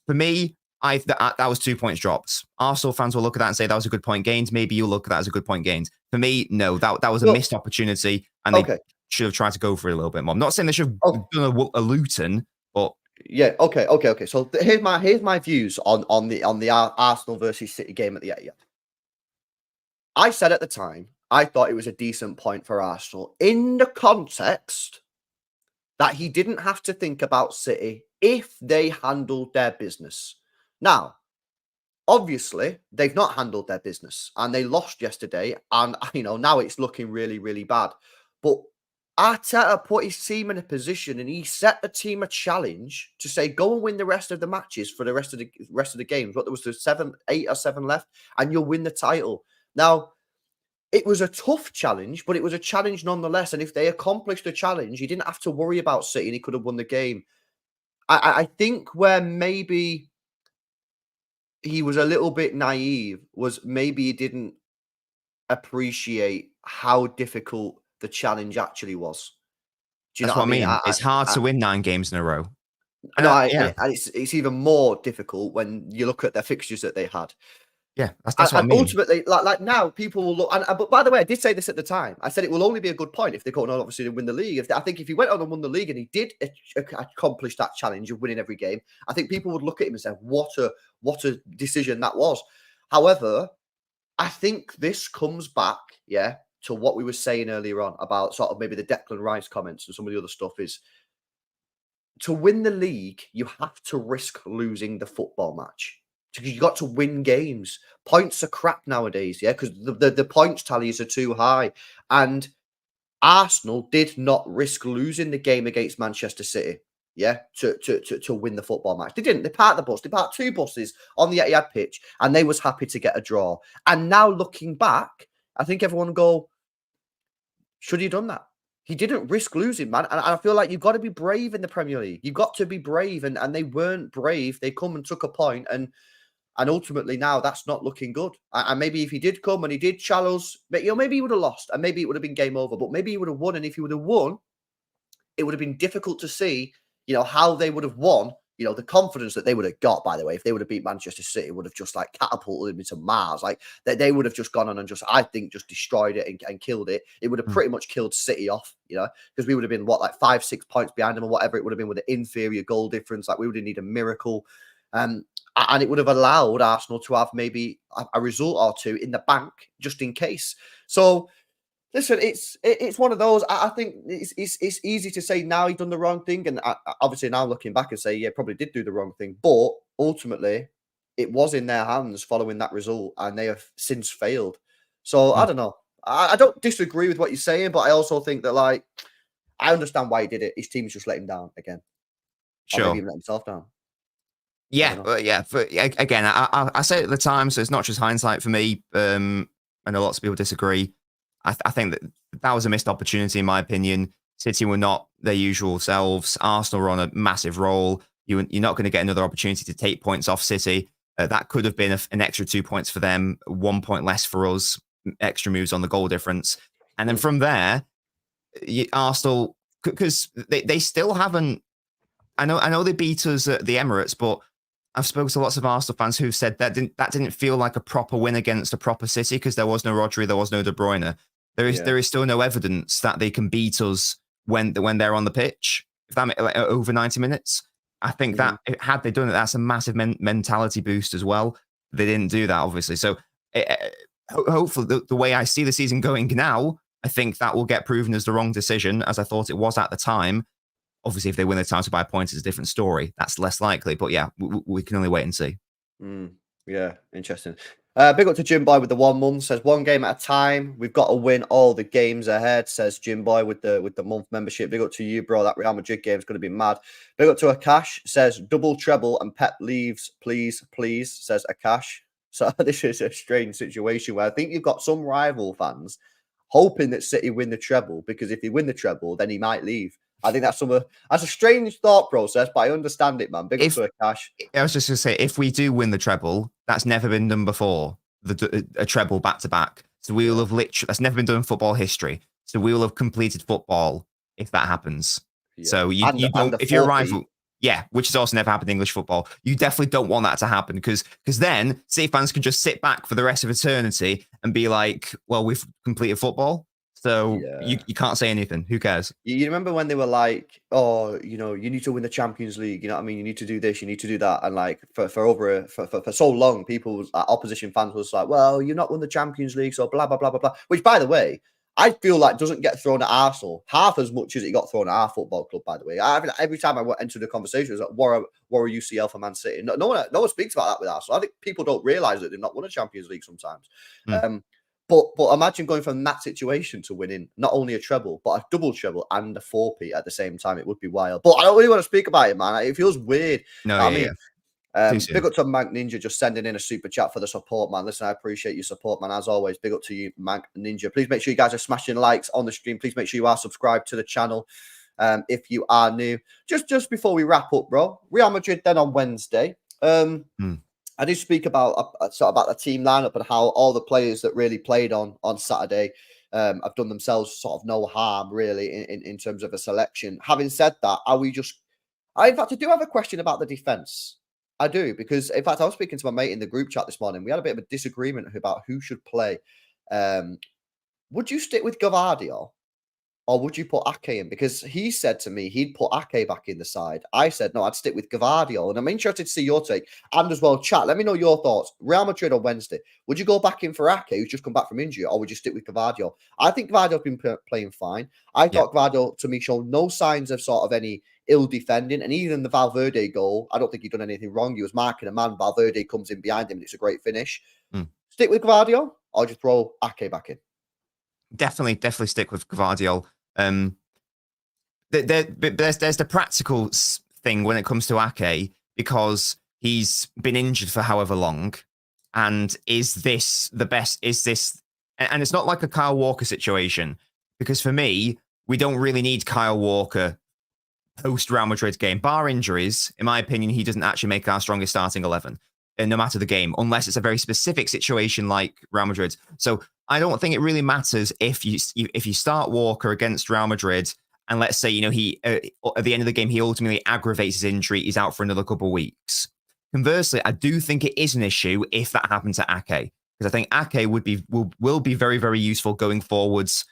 For me, that was 2 points dropped. Arsenal fans will look at that and say that was a good point gained. Maybe you'll look at that as a good point gained. For me, no, that was a missed opportunity, and they should have tried to go for it a little bit more. I'm not saying they should have done a Luton, but yeah, okay. So here's my views on the Arsenal versus City game at the Etihad. I said at the time I thought it was a decent point for Arsenal in the context that he didn't have to think about City if they handled their business. Now, obviously, they've not handled their business and they lost yesterday, and now it's looking really, really bad. But Arteta put his team in a position and he set the team a challenge to say, go and win the rest of the matches for the rest of the games. What, there was the 8 or 7 left, and you'll win the title. Now, it was a tough challenge, but it was a challenge nonetheless. And if they accomplished the challenge, he didn't have to worry about City and he could have won the game. I think where maybe he was a little bit naive was maybe he didn't appreciate how difficult the challenge actually was. Do you know what I mean? It's hard to win 9 games in a row. And it's even more difficult when you look at their fixtures that they had. Yeah, that's what I mean. Ultimately, like now, people will look. But by the way, I did say this at the time. I said it will only be a good point if they go on, obviously, to win the league. I think if he went on and won the league and he did accomplish that challenge of winning every game, I think people would look at him and say, "What a decision that was." However, I think this comes back, to what we were saying earlier on about sort of maybe the Declan Rice comments and some of the other stuff is to win the league, you have to risk losing the football match. Because you got to win games. Points are crap nowadays, because the points tallies are too high. And Arsenal did not risk losing the game against Manchester City, to win the football match. They didn't. They parked the bus. They parked 2 buses on the Etihad pitch, and they was happy to get a draw. And now looking back, I think everyone go, should he have done that? He didn't risk losing, man. And I feel like you've got to be brave in the Premier League. You've got to be brave, and they weren't brave. They come and took a point, and ultimately now that's not looking good. And maybe if he did come and he did challenge, maybe he would have lost, and maybe it would have been game over. But maybe he would have won, and if he would have won, it would have been difficult to see, how they would have won. The confidence that they would have got, by the way, if they would have beat Manchester City, would have just like catapulted them into Mars. Like they would have just gone on and I think, just destroyed it and killed it. It would have pretty much killed City off, because we would have been 5-6 points behind them or whatever it would have been with an inferior goal difference. Like we would have needed a miracle. And it would have allowed Arsenal to have maybe a result or 2 in the bank just in case. So listen, it's one of those. I think it's easy to say now he's done the wrong thing, and obviously now looking back and say, probably did do the wrong thing. But ultimately, it was in their hands following that result, and they have since failed. So I don't know. I don't disagree with what you're saying, but I also think that I understand why he did it. His team's just let him down again. Sure, or maybe even let himself down. Yeah, again, I said at the time, so it's not just hindsight for me. I know lots of people disagree. I think that was a missed opportunity, in my opinion. City were not their usual selves. Arsenal were on a massive roll. You're not going to get another opportunity to take points off City. That could have been an extra 2 points for them, 1 point less for us, extra moves on the goal difference. And then from there, Arsenal, because they still haven't, I know they beat us at the Emirates, but I've spoken to lots of Arsenal fans who've said that didn't feel like a proper win against a proper City because there was no Rodri, there was no De Bruyne. There is still no evidence that they can beat us when they're on the pitch. If that over 90 minutes, I think that had they done it, that's a massive mentality boost as well. They didn't do that, obviously. So hopefully the way I see the season going now, I think that will get proven as the wrong decision, as I thought it was at the time. Obviously, if they win the title by points, it's a different story. That's less likely. But yeah, we can only wait and see. Yeah, interesting. Big up to Jim Boy with the 1 month. Says 1 game at a time. We've got to win all the games ahead. Says Jim Boy with the month membership. Big up to you, bro. That Real Madrid game is going to be mad. Big up to Akash. Says double treble and Pep leaves, please. Says Akash. So this is a strange situation where I think you've got some rival fans hoping that City win the treble, because if they win the treble, then he might leave. I think that's a strange thought process, but I understand it, man. Big up to Akash. I was just going to say, if we do win the treble, that's never been done before. A treble back to back. So we will have that's never been done in football history. So we will have completed football if that happens. Yeah. So you don't, if you're a rival, which has also never happened in English football, you definitely don't want that to happen, because then City fans can just sit back for the rest of eternity and be like, well, we've completed football. So you can't say anything. Who cares? You remember when they were like, oh, you need to win the Champions League. You know what I mean? You need to do this. You need to do that. And like for so long, people, opposition fans was like, well, you've not won the Champions League, so blah, blah, blah, blah, blah. Which, by the way, I feel like doesn't get thrown at Arsenal half as much as it got thrown at our football club, by the way. Every time I enter the conversation, it's like, what are UCL for Man City? No one speaks about that with Arsenal. I think people don't realise that they've not won a Champions League sometimes. But imagine going from that situation to winning not only a treble, but a double treble and a 4P at the same time. It would be wild. But I don't really want to speak about it, man. It feels weird. No, I mean, big up to Mank Ninja just sending in a super chat for the support, man. Listen, I appreciate your support, man. As always, big up to you, Mank Ninja. Please make sure you guys are smashing likes on the stream. Please make sure you are subscribed to the channel if you are new. Just before we wrap up, bro. Real Madrid then on Wednesday. I do speak about the team lineup and how all the players that really played on Saturday have done themselves sort of no harm, really, in terms of a selection. Having said that, in fact, I do have a question about the defence. I do, because, in fact, I was speaking to my mate in the group chat this morning. We had a bit of a disagreement about who should play. Would you stick with Gavardio? Or would you put Ake in? Because he said to me he'd put Ake back in the side. I said, no, I'd stick with Gavardio. And I'm interested to see your take. And as well, chat, let me know your thoughts. Real Madrid on Wednesday. Would you go back in for Ake, who's just come back from injury, or would you stick with Gavardio? I think Gavardio's been playing fine. I thought Gavardio, to me, showed no signs of sort of any ill defending. And even the Valverde goal, I don't think he'd done anything wrong. He was marking a man. Valverde comes in behind him, and it's a great finish. Stick with Gavardio, or just throw Ake back in? Definitely stick with Gavardio. There's the practical thing when it comes to Ake, because he's been injured for however long, and is this the best? And it's not like a Kyle Walker situation, because for me, we don't really need Kyle Walker post Real Madrid game, bar injuries. In my opinion, he doesn't actually make our strongest starting 11, and no matter the game, unless it's a very specific situation like Real Madrid. So I don't think it really matters if you start Walker against Real Madrid, and let's say he at the end of the game he ultimately aggravates his injury, he's out for another couple of weeks. Conversely, I do think it is an issue if that happened to Ake, because I think Ake will be very, very useful going forwards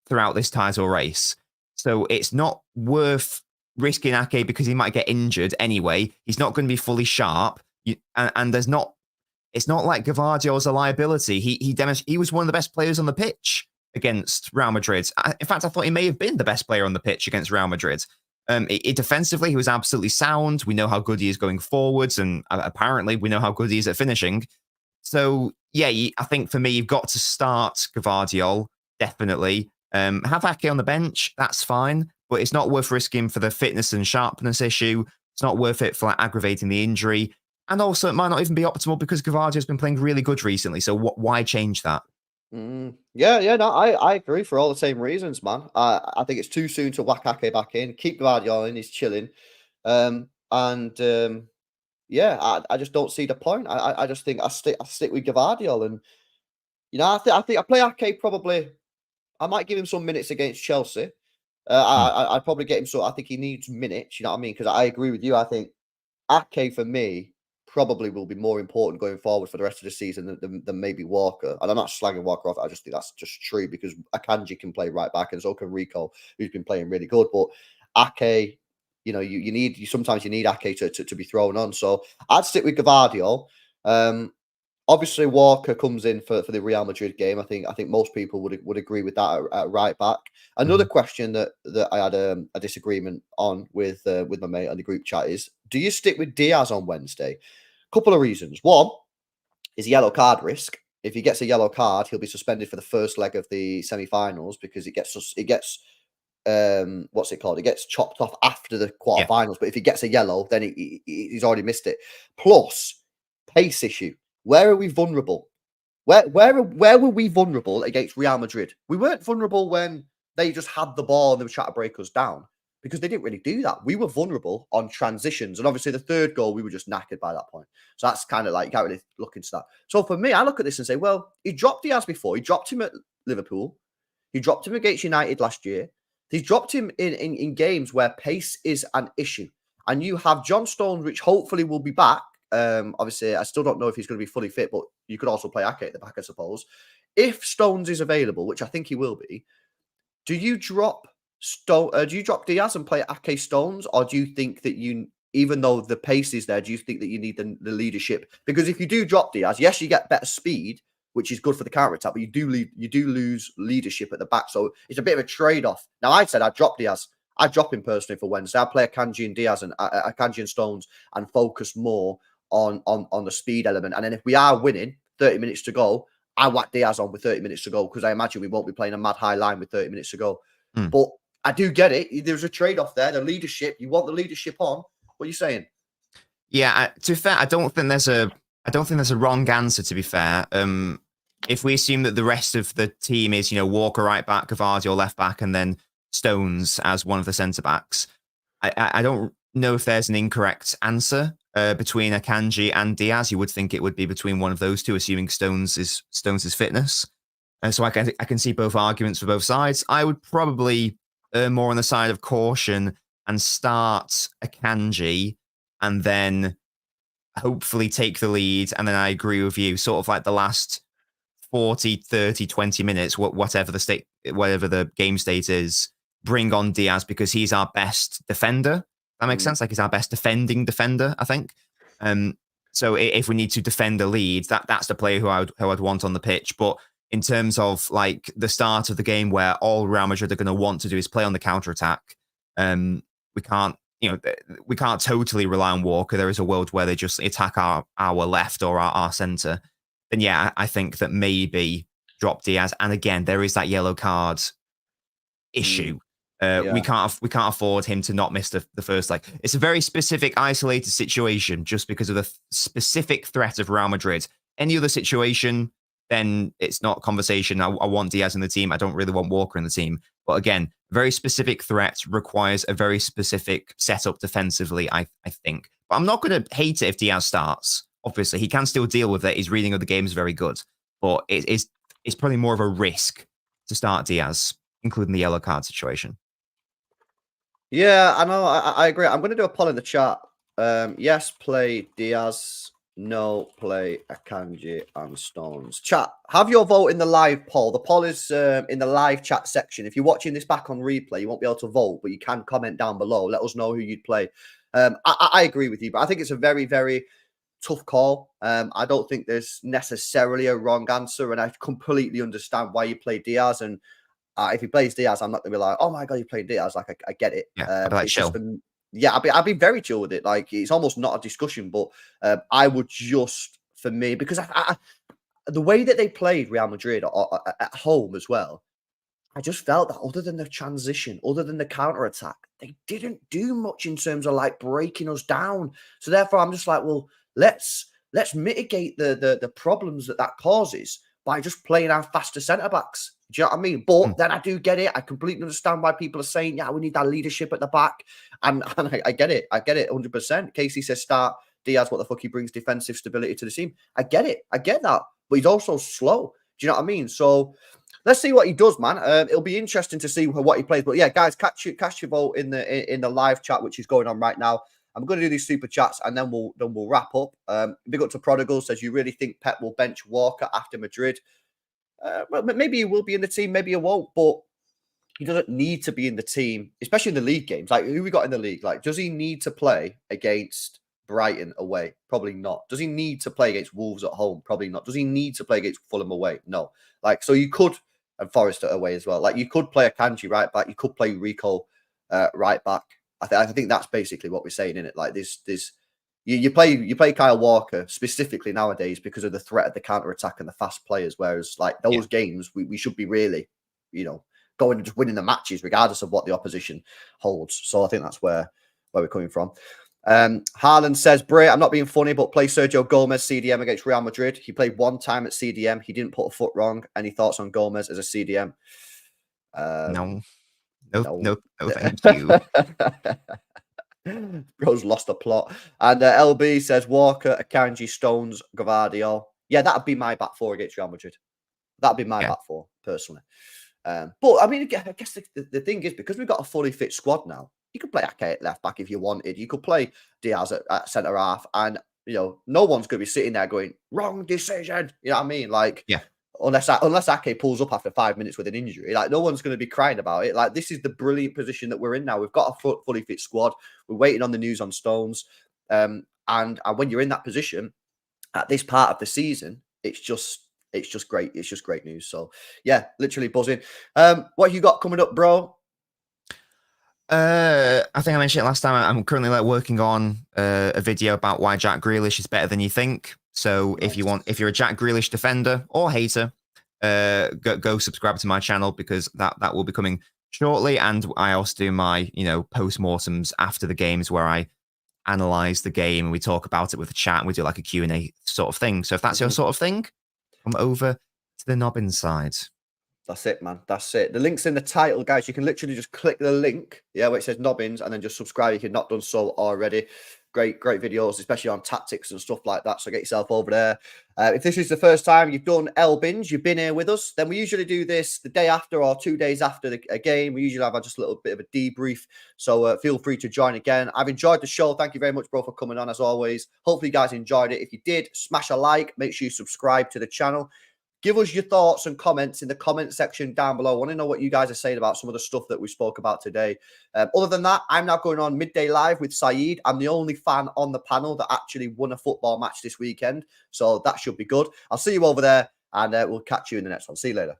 throughout this title race. So it's not worth risking Ake, because he might get injured anyway. He's not going to be fully sharp, and there's not. It's not like Gavardio's a liability. He was one of the best players on the pitch against Real Madrid. In fact, I thought he may have been the best player on the pitch against Real Madrid. Defensively, he was absolutely sound. We know how good he is going forwards, and apparently we know how good he is at finishing. So, I think for me, you've got to start Gavardio, definitely. Have Ake on the bench, that's fine, but it's not worth risking for the fitness and sharpness issue. It's not worth it for aggravating the injury. And also, it might not even be optimal, because Gavardio's been playing really good recently. So why change that? No, I agree for all the same reasons, man. I think it's too soon to whack Ake back in. Keep Gavardio in, he's chilling. I just don't see the point. I just think I stick with Gavardio, and I think I play Ake probably. I might give him some minutes against Chelsea. I'd probably get him. So I think he needs minutes. You know what I mean? Because I agree with you. I think Ake for me probably will be more important going forward for the rest of the season than maybe Walker. And I'm not slagging Walker off. I just think that's just true, because Akanji can play right back, and so can Rico, who's been playing really good. But Ake, sometimes you need Ake to be thrown on. So I'd stick with Gavardio. Obviously, Walker comes in for the Real Madrid game. I think most people would agree with that at right back. Another Mhm. question that I had a disagreement on with my mate on the group chat is: do you stick with Diaz on Wednesday? Couple of reasons. One is yellow card risk. If he gets a yellow card, he'll be suspended for the first leg of the semi-finals because it gets what's it called? It gets chopped off after the Yeah. quarterfinals. But if he gets a yellow, then he's already missed it. Plus, pace issue. Where are we vulnerable? Where were we vulnerable against Real Madrid? We weren't vulnerable when they just had the ball and they were trying to break us down because they didn't really do that. We were vulnerable on transitions, and obviously the third goal we were just knackered by that point. So that's kind of like you can't really look into that. So for me, I look at this and say, well, he dropped Diaz before. He dropped him at Liverpool. He dropped him against United last year. He's dropped him in games where pace is an issue. And you have John Stones, which hopefully will be back. Obviously, I still don't know if he's going to be fully fit, but you could also play Ake at the back, I suppose. If Stones is available, which I think he will be, do you drop Do you drop Diaz and play Ake Stones, or do you think that even though the pace is there, do you think that you need the leadership? Because if you do drop Diaz, yes, you get better speed, which is good for the counter attack, but you do lose leadership at the back. So it's a bit of a trade off. Now I said I'd drop Diaz. I'd drop him personally for Wednesday. I'd play Akanji and Diaz and Akanji and Stones and focus more on the speed element. And then if we are winning, 30 minutes to go, I whack Diaz on with 30 minutes to go because I imagine we won't be playing a mad high line with 30 minutes to go. Mm. But I do get it. There's a trade off there. The leadership, you want the leadership on. What are you saying? Yeah, to be fair, I don't think there's a wrong answer. To be fair, if we assume that the rest of the team is, Walker right back, Gavardio left back, and then Stones as one of the centre backs, I don't know if there's an incorrect answer between Akanji and Diaz. You would think it would be between one of those two, assuming Stones' fitness. So I can see both arguments for both sides. I would probably err more on the side of caution and start Akanji, and then hopefully take the lead. And then I agree with you, sort of like the last 40, 30, 20 minutes, whatever the game state is, bring on Diaz because he's our best defender. That makes sense. Like he's our best defending defender, I think. So if we need to defend a lead, that's the player who I'd want on the pitch. But in terms of like the start of the game where all Real Madrid are going to want to do is play on the counter attack, we can't totally rely on Walker. There is a world where they just attack our left or our centre. Then yeah, I think that maybe drop Diaz. And again, there is that yellow card issue. Yeah. We can't afford him to not miss the first leg. It's a very specific, isolated situation just because of the specific threat of Real Madrid. Any other situation, then it's not conversation. I want Diaz in the team. I don't really want Walker in the team. But again, very specific threat requires a very specific setup defensively, I think. But I'm not going to hate it if Diaz starts. Obviously, he can still deal with it. His reading of the game is very good. But it's probably more of a risk to start Diaz, including the yellow card situation. Yeah, I know. I agree. I'm going to do a poll in the chat. Yes, play Diaz. No, play Akanji and Stones. Chat, have your vote in the live poll. The poll is in the live chat section. If you're watching this back on replay, you won't be able to vote, but you can comment down below. Let us know who you'd play. I agree with you, but I think it's a very, very tough call. I don't think there's necessarily a wrong answer, and I completely understand why you play Diaz. And if he plays Diaz, I'm not going to be like, oh my God, you played Diaz. Like, I get it. Yeah, I'd like chill. Yeah, I'd be very chill with it. Like, it's almost not a discussion, but I would just, for me, because the way that they played Real Madrid at home as well, I just felt that other than the transition, other than the counter attack, they didn't do much in terms of like breaking us down. So therefore, I'm just like, well, let's mitigate the problems that causes by just playing our faster centre backs. Do you know what I mean? But then I do get it. I completely understand why people are saying, yeah, we need that leadership at the back. And I get it. I get it 100%. Casey says start Diaz. What the fuck? He brings defensive stability to the team. I get it. I get that. But he's also slow. Do you know what I mean? So let's see what he does, man. It'll be interesting to see what he plays. But yeah, guys, catch your vote in the live chat, which is going on right now. I'm going to do these super chats and then we'll wrap up. Big up to Prodigal says, you really think Pep will bench Walker after Madrid? Well, maybe he will be in the team, maybe he won't, but he doesn't need to be in the team, especially in the league games. Like, who we got in the league? Like, does he need to play against Brighton away? Probably not. Does he need to play against Wolves at home? Probably not. Does he need to play against Fulham away? No. Like, so you could, and Forest away as well. Like, you could play a Kanji right back. You could play Rico right back. I think that's basically what we're saying in it. Like, you play Kyle Walker specifically nowadays because of the threat of the counter attack and the fast players. Whereas, like, those games, we should be really, going and just winning the matches regardless of what the opposition holds. So I think that's where we're coming from. Haaland says, Bray, I'm not being funny, but play Sergio Gomez CDM against Real Madrid. He played one time at CDM. He didn't put a foot wrong. Any thoughts on Gomez as a CDM? No, thank you. Bro's lost the plot. And LB says, Walker, Akanji, Stones, Gvardiol. Yeah, that'd be my back four against Real Madrid. That'd be my back four, personally. But I mean, I guess the thing is, because we've got a fully fit squad now, you could play Ake at left back if you wanted. You could play Diaz at centre half, and no one's going to be sitting there going, wrong decision. You know what I mean? Like, unless Ake pulls up after 5 minutes with an injury, like, no one's going to be crying about it. Like, this is the brilliant position that we're in now. We've got a fully fit squad. We're waiting on the news on Stones, and when you're in that position at this part of the season, it's just great. It's just great news. So yeah, literally buzzing. What you got coming up, bro? I think I mentioned it last time. I'm currently working on a video about why Jack Grealish is better than you think. So if you're a Jack Grealish defender or hater, go subscribe to my channel, because that will be coming shortly. And I also do my post-mortems after the games where I analyze the game and we talk about it with a chat and we do like a Q&A sort of thing. So if that's your sort of thing, come over to the Nobbins side. That's it, man. That's it. The link's in the title, guys. You can literally just click the link, where it says Nobbins, and then just subscribe if you've not done so already. Great videos, especially on tactics and stuff like that. So get yourself over there. If this is the first time you've done L-Binge, you've been here with us, then we usually do this the day after or 2 days after a game. We usually have just a little bit of a debrief. So feel free to join again. I've enjoyed the show. Thank you very much, bro, for coming on as always. Hopefully you guys enjoyed it. If you did, smash a like. Make sure you subscribe to the channel. Give us your thoughts and comments in the comment section down below. I want to know what you guys are saying about some of the stuff that we spoke about today. Other than that, I'm now going on Midday Live with Saeed. I'm the only fan on the panel that actually won a football match this weekend. So that should be good. I'll see you over there, and we'll catch you in the next one. See you later.